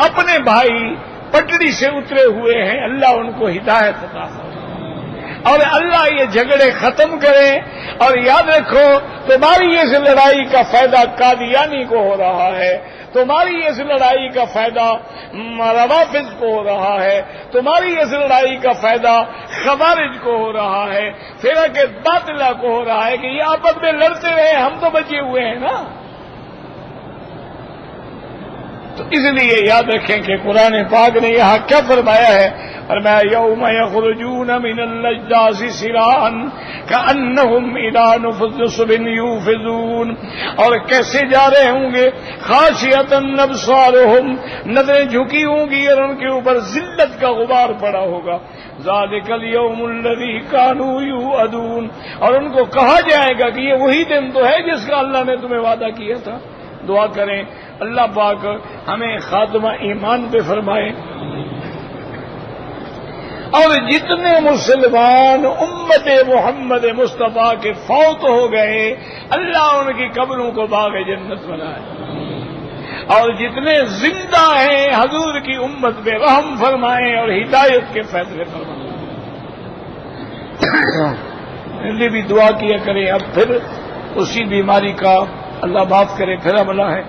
اپنے بھائی پٹڑی سے اترے ہوئے ہیں، اللہ ان کو ہدایت عطا فرمائے اور اللہ یہ جھگڑے ختم کرے۔ اور یاد رکھو تمہاری اس لڑائی کا فائدہ قادیانی کو ہو رہا ہے، تمہاری اس لڑائی کا فائدہ روافض کو ہو رہا ہے، تمہاری اس لڑائی کا فائدہ خوارج کو ہو رہا ہے، فرقہ باطلہ کو ہو رہا ہے کہ یہ آپس میں لڑتے رہے، ہم تو بچے ہوئے ہیں نا۔ تو اس لیے یاد رکھیں کہ قرآن پاک نے یہاں کیا فرمایا ہے، فرمایا یوم یخرجون من الاجداث سراعا کأنہم الی نصب یوفضون، اور کیسے جا رہے ہوں گے خاشعۃ ابصارہم، نظریں جھکی ہوں گی اور ان کے اوپر ذلت کا غبار پڑا ہوگا۔ ذالک الیوم الذی کانوا یوعدون، اور ان کو کہا جائے گا کہ یہ وہی دن تو ہے جس کا اللہ نے تمہیں وعدہ کیا تھا۔ دعا کریں اللہ پاک ہمیں خاتمہ ایمان پہ فرمائے، اور جتنے مسلمان امت محمد مصطفیٰ کے فوت ہو گئے اللہ ان کی قبروں کو باغ جنت بنائے، اور جتنے زندہ ہیں حضور کی امت پہ رحم فرمائیں اور ہدایت کے فیصلے فرمائیں۔ یہ بھی دعا کیا کریں۔ اب پھر اسی بیماری کا اللہ معاف کرے پھر حملہ ہے،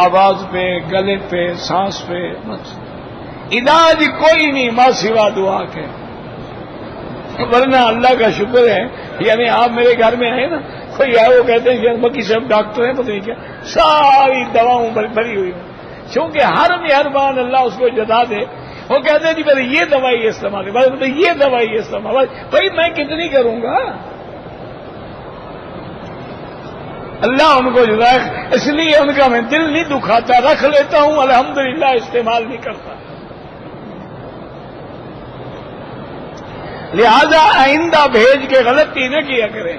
آواز پہ، گلے پہ، سانس پہ، علاج کوئی نہیں ماں سوا دعا کے، ورنہ اللہ کا شکر ہے۔ یعنی آپ میرے گھر میں آئے نا، کوئی آئے وہ کہتے ہیں کہ باقی سب ڈاکٹر ہیں پتہ نہیں کیا، ساری دواؤں بھری ہوئی ہیں، چونکہ ہر مہربان اللہ اس کو جزا دے۔ وہ کہتے ہیں جی پہلے یہ دوائی استعمال ہے، یہ دوائی استعمال، بھائی میں کتنی کروں گا؟ اللہ ان کو جزائے، اس لیے ان کا میں دل نہیں دکھاتا، رکھ لیتا ہوں الحمدللہ، استعمال نہیں کرتا۔ لہذا آئندہ بھیج کے غلطی نہ کیا کریں۔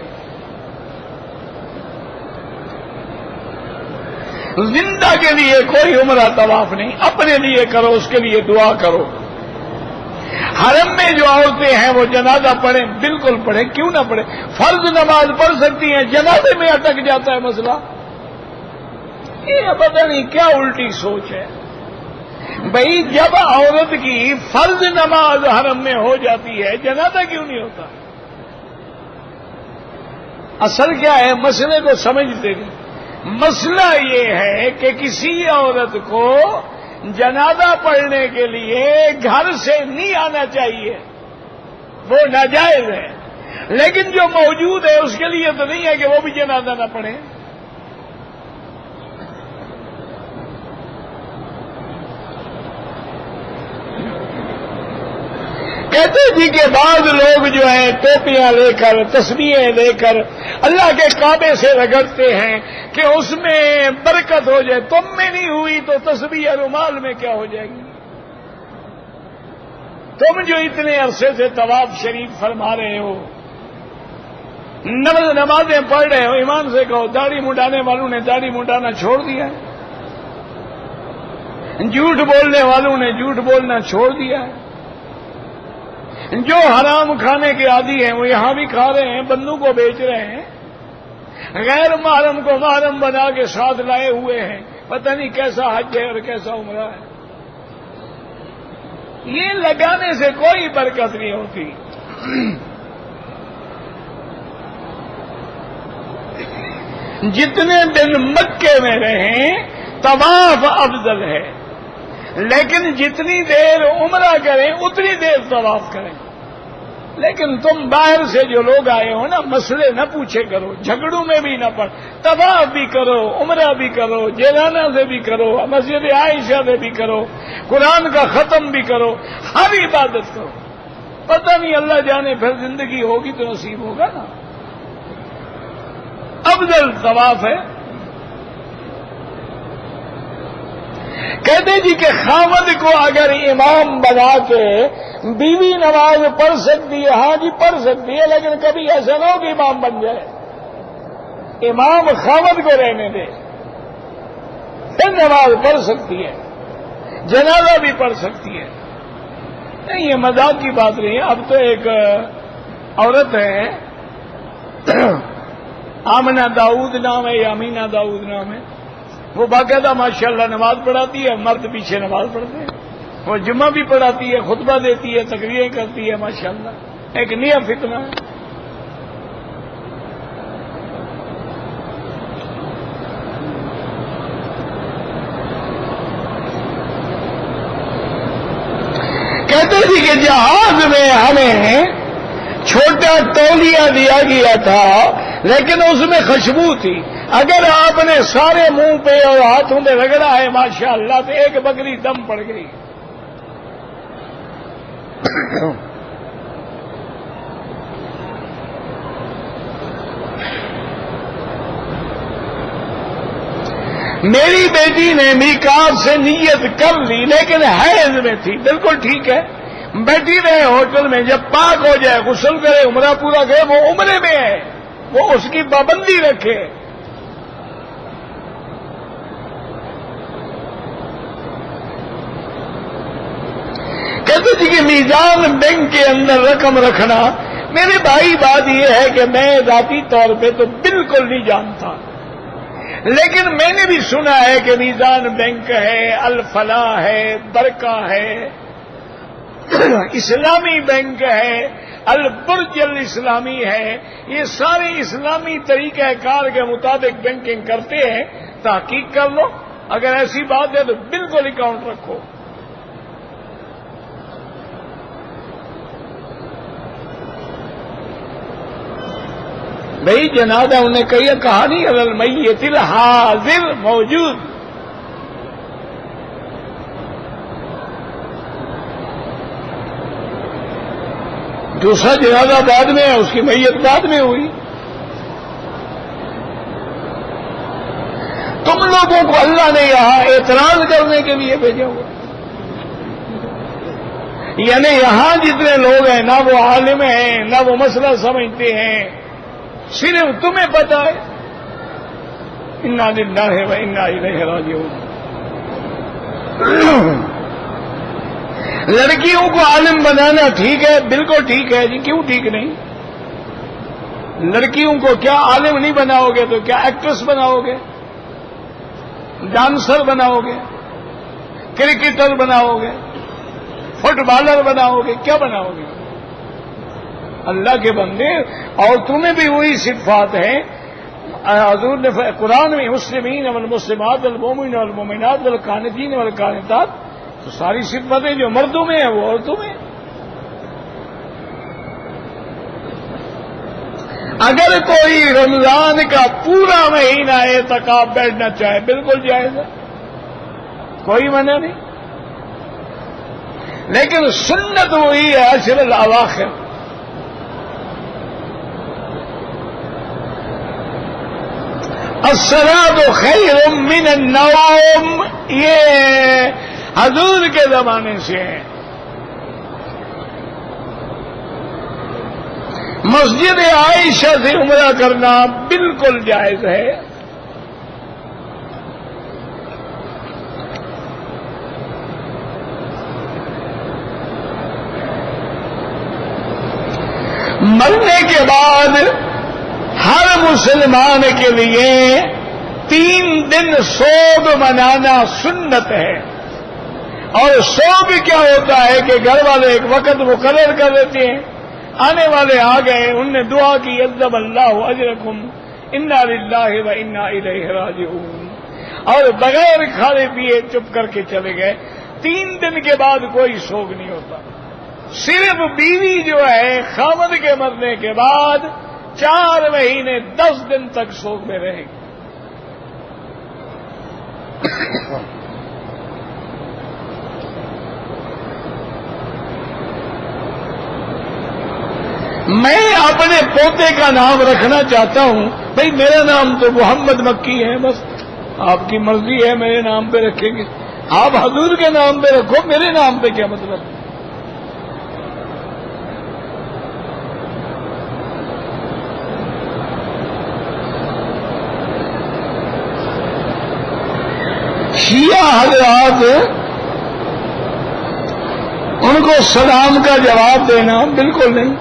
زندہ کے لیے کوئی عمرہ طواف نہیں، اپنے لیے کرو، اس کے لیے دعا کرو۔ حرم میں جو عورتیں ہیں وہ جنازہ پڑھیں، بالکل پڑھیں، کیوں نہ پڑھیں؟ فرض نماز پڑھ سکتی ہیں، جنازے میں اٹک جاتا ہے مسئلہ۔ یہ پتہ نہیں کیا الٹی سوچ ہے بھائی، جب عورت کی فرض نماز حرم میں ہو جاتی ہے جنازہ کیوں نہیں ہوتا؟ اصل کیا ہے مسئلے کو سمجھتے نہیں۔ مسئلہ یہ ہے کہ کسی عورت کو جنازہ پڑھنے کے لیے گھر سے نہیں آنا چاہیے، وہ ناجائز ہے، لیکن جو موجود ہے اس کے لیے تو نہیں ہے کہ وہ بھی جنازہ نہ پڑھے۔ کہتے جی کہ بعض لوگ جو ہیں ٹوپیاں لے کر تسبیحیں لے کر اللہ کے کعبے سے رگڑتے ہیں کہ اس میں برکت ہو جائے، تم میں نہیں ہوئی تو تسبیح رومال میں کیا ہو جائے گی؟ تم جو اتنے عرصے سے طواف شریف فرما رہے ہو، نمازیں پڑھ رہے ہو، ایمان سے کہو داڑھی منڈانے والوں نے داڑھی منڈانا چھوڑ دیا ہے، جھوٹ بولنے والوں نے جھوٹ بولنا چھوڑ دیا ہے، جو حرام کھانے کے عادی ہیں وہ یہاں بھی کھا رہے ہیں، بندوں کو بیچ رہے ہیں، غیر محرم کو محرم بنا کے ساتھ لائے ہوئے ہیں، پتہ نہیں کیسا حج ہے اور کیسا عمرہ ہے۔ یہ لگانے سے کوئی برکت نہیں ہوتی۔ جتنے دن مکے میں رہیں طواف افضل ہے، لیکن جتنی دیر عمرہ کریں اتنی دیر طواف کریں۔ لیکن تم باہر سے جو لوگ آئے ہو نا، مسئلے نہ پوچھے کرو، جھگڑوں میں بھی نہ پڑ، طواف بھی کرو، عمرہ بھی کرو، جیلانہ سے بھی کرو، مسجد عائشہ سے بھی کرو، قرآن کا ختم بھی کرو، ہر عبادت کرو۔ پتہ نہیں اللہ جانے پھر زندگی ہوگی تو نصیب ہوگا نا۔ افضل طواف ہے۔ کہتے جی کہ خاوند کو اگر امام بنا کے بیوی نماز پڑھ سکتی ہے، ہاں جی پڑھ سکتی ہے، لیکن کبھی ایسا نہ ہو کہ امام بن جائے، امام خاوند کو رہنے دے، پھر نماز پڑھ سکتی ہے، جنازہ بھی پڑھ سکتی ہے۔ نہیں، یہ مذاق کی بات نہیں ہے۔ اب تو ایک عورت ہے، آمنہ داؤد نام ہے یا امینہ داؤد نام ہے، وہ باقاعدہ ماشاءاللہ نماز پڑھاتی ہے، مرد پیچھے نماز پڑھتے ہیں، وہ جمعہ بھی پڑھاتی ہے، خطبہ دیتی ہے، تقریریں کرتی ہے، ماشاءاللہ ایک نیا فتنہ ہے۔ کہتے تھے کہ جہاز میں ہمیں چھوٹا تولیہ دیا گیا تھا، لیکن اس میں خوشبو تھی، اگر آپ نے سارے منہ پہ اور ہاتھوں میں رگڑا ہے ماشاءاللہ تو ایک بکری دم پڑ گئی۔ میری بیٹی نے میقات سے نیت کر لی لیکن حیض میں تھی، بالکل ٹھیک ہے، بیٹھی رہے ہوٹل میں، جب پاک ہو جائے غسل کرے، عمرہ پورا کرے، وہ عمرے میں ہے، وہ اس کی پابندی رکھے۔ کہتے تھے کہ میزان بینک کے اندر رقم رکھنا، میرے بھائی بات یہ ہے کہ میں ذاتی طور پہ تو بالکل نہیں جانتا، لیکن میں نے بھی سنا ہے کہ میزان بینک ہے، الفلاح ہے، برکہ ہے، اسلامی بینک ہے، البرج الاسلامی ہے، یہ سارے اسلامی طریقہ کار کے مطابق بینکنگ کرتے ہیں۔ تحقیق کر لو، اگر ایسی بات ہے تو بالکل اکاؤنٹ رکھو۔ بھائی جنازہ انہیں کہا نہیں، المیت الحاضر موجود، دوسرا جنازہ بعد میں ہے، اس کی میت بعد میں ہوئی۔ تم لوگوں کو اللہ نے یہاں اعتراض کرنے کے لیے بھیجا ہوا، یعنی یہاں جتنے لوگ ہیں نہ وہ عالم ہیں نہ وہ مسئلہ سمجھتے ہیں، صرف تمہیں پتا ہے۔ انا للہ و انا الیہ راجعون۔ لڑکیوں کو عالم بنانا ٹھیک ہے، بالکل ٹھیک ہے جی، کیوں ٹھیک نہیں؟ لڑکیوں کو کیا عالم نہیں بناؤ گے تو کیا ایکٹریس بناؤ گے، ڈانسر بناؤ گے، کرکٹر بناؤ گے، فٹ بالر بناؤ گے، کیا بناؤ گے؟ اللہ کے بندے، اور تمہیں بھی وہی صفات ہیں۔ حضور نے قرآن میں مسلمین والمسلمات والمؤمنین والمؤمنات والقانتین والقانتات، تو ساری صفتیں جو مردوں میں ہیں وہ عورتوں میں۔ اگر کوئی رمضان کا پورا مہینہ اعتکاف بیٹھنا چاہے بالکل جائز ہے، کوئی منع نہیں، لیکن سنت وہی ہے عشر الاواخر۔ الصلاۃ خیر من النوم، یہ حضور کے زمانے سے ہے۔ مسجد عائشہ سے عمرہ کرنا بالکل جائز ہے۔ مرنے کے بعد ہر مسلمان کے لیے 3 دن سوگ منانا سنت ہے، اور سوگ کیا ہوتا ہے کہ گھر والے ایک وقت مقرر کر دیتے ہیں، آنے والے آ گئے، انہوں نے دعا کی عزم اللہ اجرکم انا للہ و انا الیہ راجعون، اور بغیر کھانے پیے چپ کر کے چلے گئے۔ 3 دن کے بعد کوئی سوگ نہیں ہوتا، صرف بیوی جو ہے خاوند کے مرنے کے بعد 4 مہینے 10 دن تک سوگ میں رہے گی۔ میں اپنے پوتے کا نام رکھنا چاہتا ہوں، بھئی میرا نام تو محمد مکی ہے، بس آپ کی مرضی ہے میرے نام پہ رکھیں گے، آپ حضور کے نام پہ رکھو، میرے نام پہ کیا مطلب؟ شیعہ حضرات ان کو سلام کا جواب دینا بالکل نہیں۔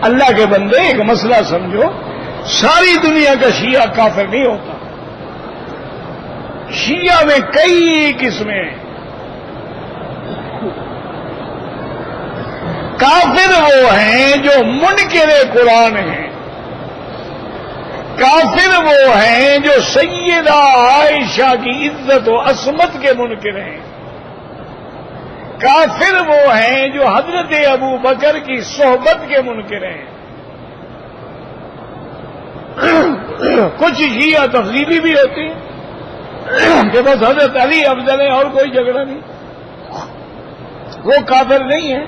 اللہ کے بندے ایک مسئلہ سمجھو، ساری دنیا کا شیعہ کافر نہیں ہوتا۔ شیعہ میں کئی قسمیں ہیں۔ کافر وہ ہیں جو منکر قرآن ہیں، کافر وہ ہیں جو سیدہ عائشہ کی عزت و عصمت کے منکر ہیں، کافر وہ ہیں جو حضرت ابو بکر کی صحبت کے منکر ہیں۔ کچھ شیعہ تفضیلی بھی ہوتی ہیں کہ بس حضرت علی افضل ہے اور کوئی جھگڑا نہیں، وہ کافر نہیں ہے۔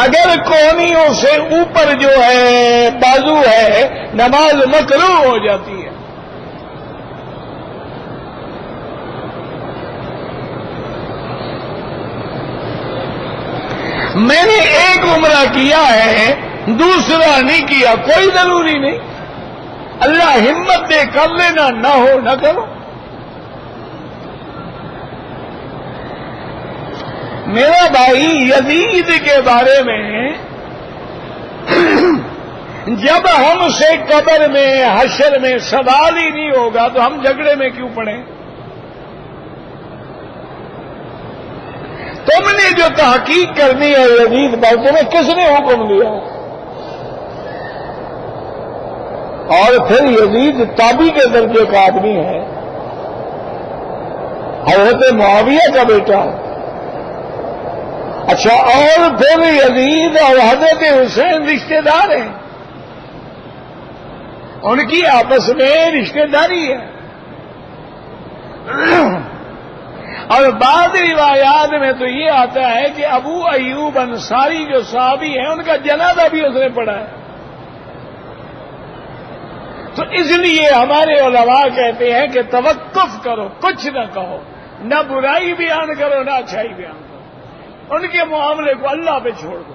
اگر کونیوں سے اوپر جو ہے بازو ہے، نماز مکروہ ہو جاتی ہے۔ میں نے ایک عمرہ کیا ہے، دوسرا نہیں کیا، کوئی ضروری نہیں۔ اللہ ہمت دے کر لینا، نہ ہو نہ کرو۔ میرا بھائی یزید کے بارے میں جب ہم سے قبر میں حشر میں سوال ہی نہیں ہوگا تو ہم جھگڑے میں کیوں پڑیں؟ تم نے جو تحقیق کرنی ہے یزید پر، تمہیں کس نے حکم دیا؟ اور پھر یزید تابی کے درجے کا آدمی ہے، حضرت معاویہ کا بیٹا۔ اچھا، اور پھر یزید اور حضرت حسین رشتہ دار ہیں، ان کی آپس میں رشتہ داری ہے۔ اور بعض روایات میں تو یہ آتا ہے کہ ابو ایوب انصاری جو صحابی ہیں، ان کا جنازہ بھی اس نے پڑھا ہے۔ تو اس لیے ہمارے علماء کہتے ہیں کہ توقف کرو، کچھ نہ کہو، نہ برائی بیان کرو نہ اچھائی بیان کرو، ان کے معاملے کو اللہ پہ چھوڑ دو۔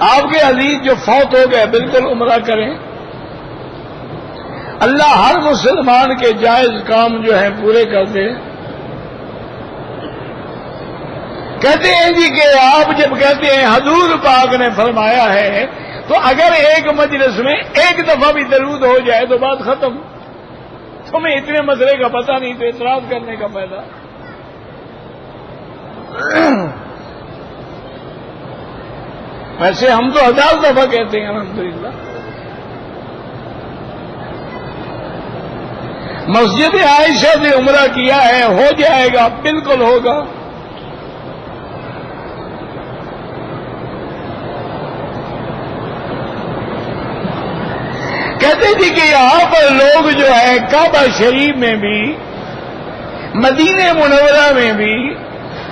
آپ کے عزیز جو فوت ہو گئے بالکل عمرہ کریں، اللہ ہر مسلمان کے جائز کام جو ہیں پورے کر دے۔ کہتے ہیں جی کہ آپ جب کہتے ہیں حضور پاک نے فرمایا ہے، تو اگر ایک مجلس میں ایک دفعہ بھی درود ہو جائے تو بات ختم۔ تمہیں اتنے مسئلے کا پتہ نہیں تو اعتراض کرنے کا فائدہ۔ ویسے ہم تو 1000 دفعہ کہتے ہیں الحمدللہ۔ مسجد عائشہ سے عمرہ کیا ہے، ہو جائے گا، بالکل ہوگا۔ کہتے تھے کہ یہاں پر لوگ جو ہے کعبہ شریف میں بھی، مدینہ منورہ میں بھی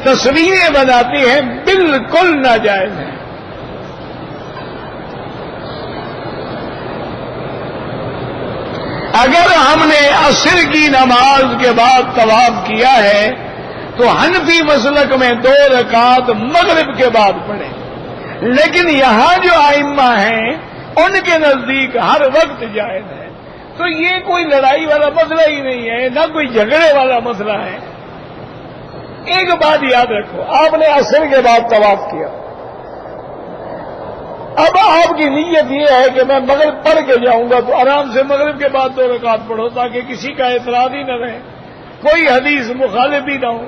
تصویریں بناتے ہیں، بالکل ناجائز ہیں۔ اگر ہم نے عصر کی نماز کے بعد طواف کیا ہے تو حنفی مسلک میں 2 رکعت مغرب کے بعد پڑھیں، لیکن یہاں جو ائمہ ہیں ان کے نزدیک ہر وقت جائز ہے۔ تو یہ کوئی لڑائی والا مسئلہ ہی نہیں ہے، نہ کوئی جھگڑے والا مسئلہ ہے۔ ایک بات یاد رکھو، آپ نے عصر کے بعد طواف کیا، اب آپ کی نیت یہ ہے کہ میں مغرب پڑھ کے جاؤں گا، تو آرام سے مغرب کے بعد 2 رکعت پڑھو تاکہ کسی کا اعتراض ہی نہ رہے، کوئی حدیث مخالف بھی نہ ہو۔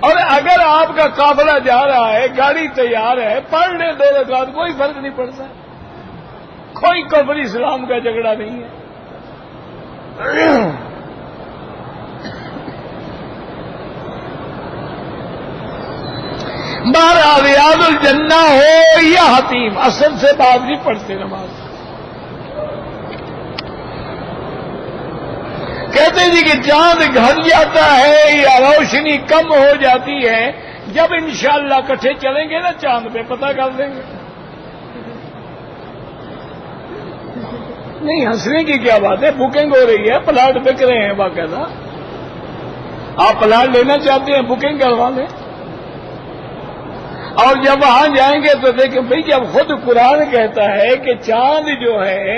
اور اگر آپ کا قافلہ جا رہا ہے، گاڑی تیار ہے، پڑھ لیں 2 رکعت، کوئی فرق نہیں پڑتا، کوئی کفر اسلام کا جھگڑا نہیں ہے۔ بارہ ریاض الجنہ ہو یا حتیم، اصل سے بعد نہیں پڑھتے نماز۔ کہتے جی کہ چاند گھٹ جاتا ہے یا روشنی کم ہو جاتی ہے، جب انشاءاللہ کٹھے چلیں گے نا چاند پہ پتہ کر دیں گے. نہیں ہنسنے کی کیا بات ہے، بکنگ ہو رہی ہے، پلاٹ بک رہے ہیں باقاعدہ. آپ پلاٹ لینا چاہتے ہیں بکنگ کروا لیں. اور جب وہاں جائیں گے تو دیکھیں بھئی جب خود قرآن کہتا ہے کہ چاند جو ہے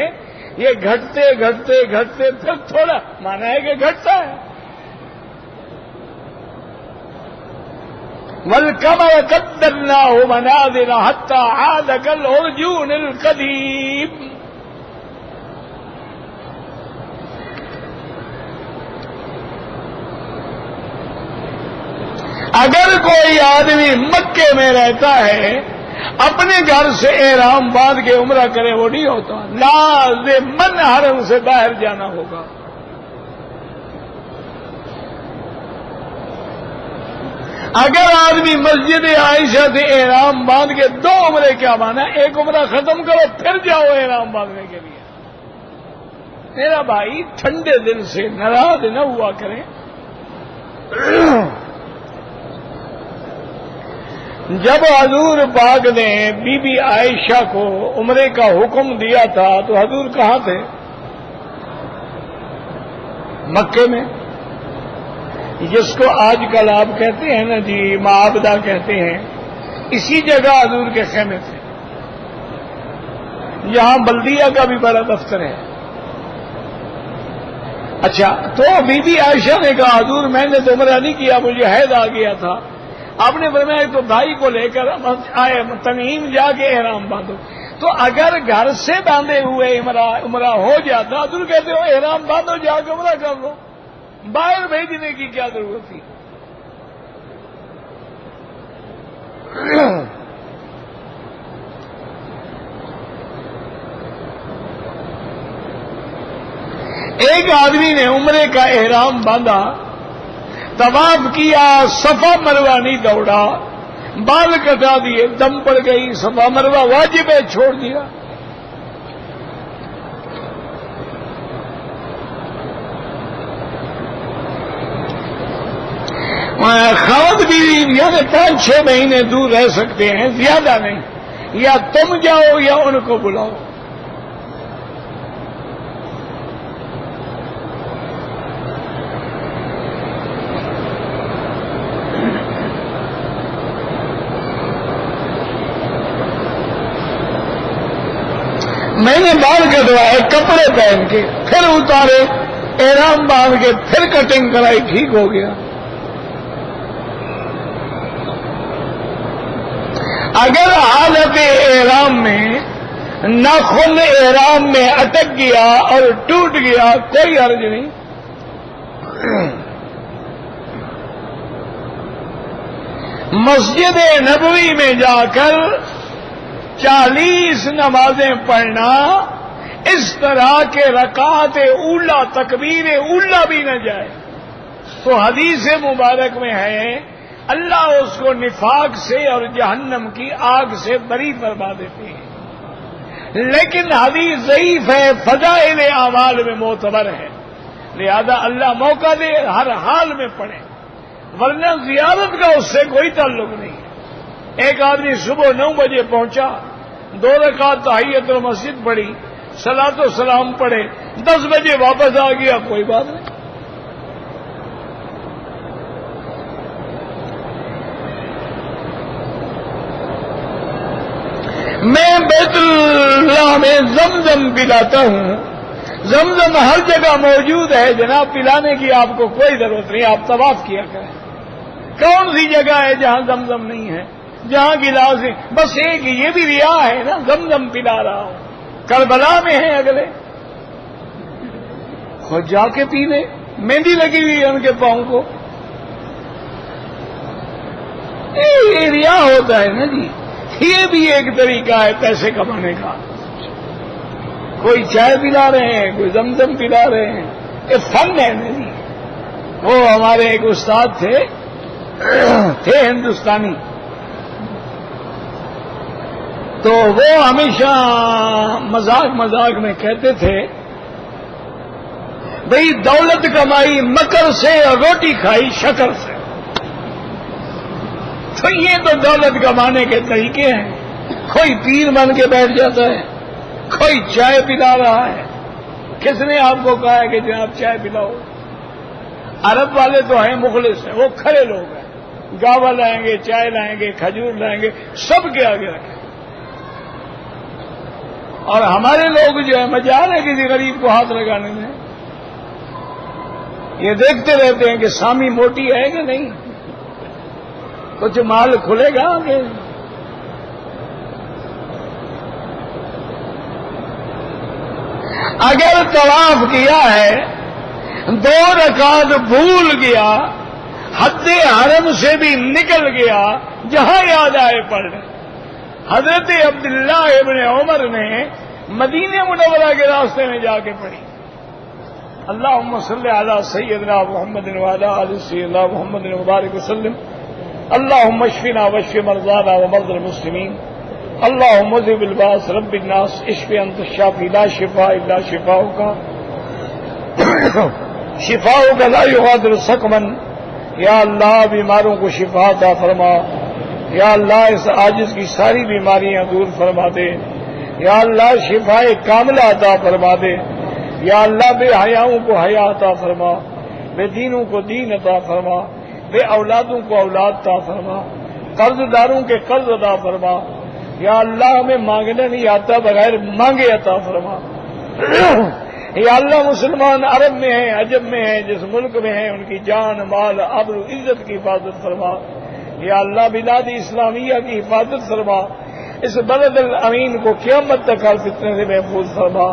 یہ گھٹتے گھٹتے گھٹتے پھر تھوڑا مانا ہے کہ گھٹتا ہے. وَالْقَمَرَ قَدَّرْنَاهُ مَنَازِلَ حَتَّىٰ عَادَ كَالْعُرْجُونِ الْقَدِيمِ. اگر کوئی آدمی مکے میں رہتا ہے اپنے گھر سے احرام باندھ کے عمرہ کرے وہ نہیں ہوتا، لازماً حرم سے باہر جانا ہوگا. اگر آدمی مسجد عائشہ سے احرام باندھ کے 2 عمرے کیا مانا، ایک عمرہ ختم کرو پھر جاؤ احرام باندھنے کے لیے. میرا بھائی ٹھنڈے دل سے ناراض نہ ہوا کریں. جب حضور پاک نے بی بی عائشہ کو عمرے کا حکم دیا تھا تو حضور کہاں تھے؟ مکے میں، جس کو آج کل آپ کہتے ہیں نا جی معابدہ کہتے ہیں، اسی جگہ حضور کے خیمے تھے. یہاں بلدیہ کا بھی بڑا دفتر ہے. اچھا تو بی بی عائشہ نے کہا حضور میں نے تو عمرہ نہیں کیا، مجھے حیض آ گیا تھا. آپ نے فرمایا تو بھائی کو لے کر آئے تنعیم جا کے احرام باندھو. تو اگر گھر سے باندھے ہوئے عمرہ ہو جاتا تو کہتے ہو احرام باندھو جا کے عمرہ کر لو، باہر بھیجنے کی کیا ضرورت تھی؟ ایک آدمی نے عمرے کا احرام باندھا، طواف کیا، صفا مروہ نہیں دوڑا، بال کٹا دیے، دم پڑ گئی، صفا مروہ واجب ہے چھوڑ دیا. خاوند بیوی یعنی 5-6 مہینے دور رہ سکتے ہیں، زیادہ نہیں. یا تم جاؤ یا ان کو بلاؤ. میں نے بال کٹوائے، کپڑے پہن کے پھر اتارے، احرام باندھ کے پھر کٹنگ کرائی، ٹھیک ہو گیا. اگر حالت احرام میں ناخن احرام میں اٹک گیا اور ٹوٹ گیا کوئی حرج نہیں. مسجد نبوی میں جا کر 40 نمازیں پڑھنا، اس طرح کے رکعت اولا تکبیر اولا بھی نہ جائے تو حدیث مبارک میں ہے اللہ اس کو نفاق سے اور جہنم کی آگ سے بری فرما دیتے ہیں. لیکن حدیث ضعیف ہے، فضائل اعمال میں معتبر ہے، لہذا اللہ موقع دے ہر حال میں پڑھے، ورنہ زیارت کا اس سے کوئی تعلق نہیں ہے. ایک آدمی صبح 9 بجے پہنچا، 2 رکعت تحیت المسجد پڑھی، صلاۃ و سلام پڑھے، 10 بجے واپس آ گیا، کوئی بات نہیں. میں بیت اللہ میں زمزم پلاتا ہوں، زمزم ہر جگہ موجود ہے جناب، پلانے کی آپ کو کوئی ضرورت نہیں، آپ طواف کیا کریں. کون سی جگہ ہے جہاں زمزم نہیں ہے، جہاں گلاس ہے؟ بس ایک یہ بھی ریا ہے نا، زمزم پلا رہا ہوں. کربلا میں ہے اگلے، خود جا کے پی لے، مہندی لگی ہوئی ہے ان کے پاؤں کو. یہ ریا ہوتا ہے نا جی. یہ بھی ایک طریقہ ہے پیسے کمانے کا. کوئی چائے پلا رہے ہیں، کوئی زمزم پلا رہے ہیں، یہ فن ہے نہیں. وہ ہمارے ایک استاد تھے ہندوستانی، تو وہ ہمیشہ مذاق میں کہتے تھے بھئی دولت کمائی مکر سے اور روٹی کھائی شکر سے. تو یہ تو دولت کمانے کے طریقے ہیں. کوئی پیر بن کے بیٹھ جاتا ہے، کوئی چائے پلا رہا ہے. کس نے آپ کو کہا ہے کہ جناب چائے پلاؤ؟ عرب والے تو ہیں مخلص ہیں، وہ کھڑے لوگ ہیں، گاوا لائیں گے، چائے لائیں گے، کھجور لائیں گے، سب کے آگے رکھیں. اور ہمارے لوگ جو ہے مجال ہے کسی غریب کو ہاتھ لگانے میں. یہ دیکھتے رہتے ہیں کہ سامی موٹی ہے کہ نہیں، کچھ مال کھلے گا آگے. اگر طواف کیا ہے 2 رکعت بھول گیا، حد حرم سے بھی نکل گیا، جہاں یاد آئے پڑھ لیں. حضرت عبداللہ ابن عمر نے مدینہ منورہ کے راستے میں جا کے پڑھی اللہم صلی علی سیدنا محمد وعلی آل سیدنا محمد مبارک وسلم اللہم اشفنا واشف مرضانا ومرضى المسلمین اللہم اذهب الباس رب الناس اشف انت الشافی لا شفاء الا شفاؤک شفاؤک لا یغادر سقما. یا اللہ بیماروں کو شفا عطا فرما. یا اللہ اس عاجز کی ساری بیماریاں دور فرما دے. یا اللہ شفائے کاملہ عطا فرما دے. یا اللہ بے حیاؤں کو حیا عطا فرما، بے دینوں کو دین عطا فرما، بے اولادوں کو اولاد عطا فرما، قرض داروں کے قرض عطا فرما. یا اللہ ہمیں مانگنا نہیں آتا، بغیر مانگے عطا فرما. یا اللہ مسلمان عرب میں ہیں، عجب میں ہیں، جس ملک میں ہیں، ان کی جان مال آبرو عزت کی حفاظت فرما. یا اللہ بلاد اسلامیہ کی حفاظت فرما. اس بلد الامین کو قیامت تک ہر فتنے سے محفوظ فرما.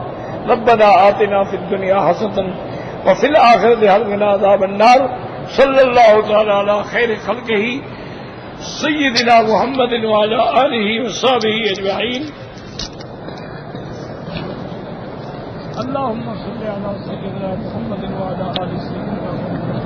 ربنا آتنا فی الدنیا حسنۃ وفی الآخرۃ حسنۃ وقنا عذاب النار. صلی اللہ تعالی علی خیر خلقہ سیدنا محمد وعلی آلہ وصحبہ اجمعین. اللہم صلی علی سیدنا محمد وعلی آل سیدنا محمد.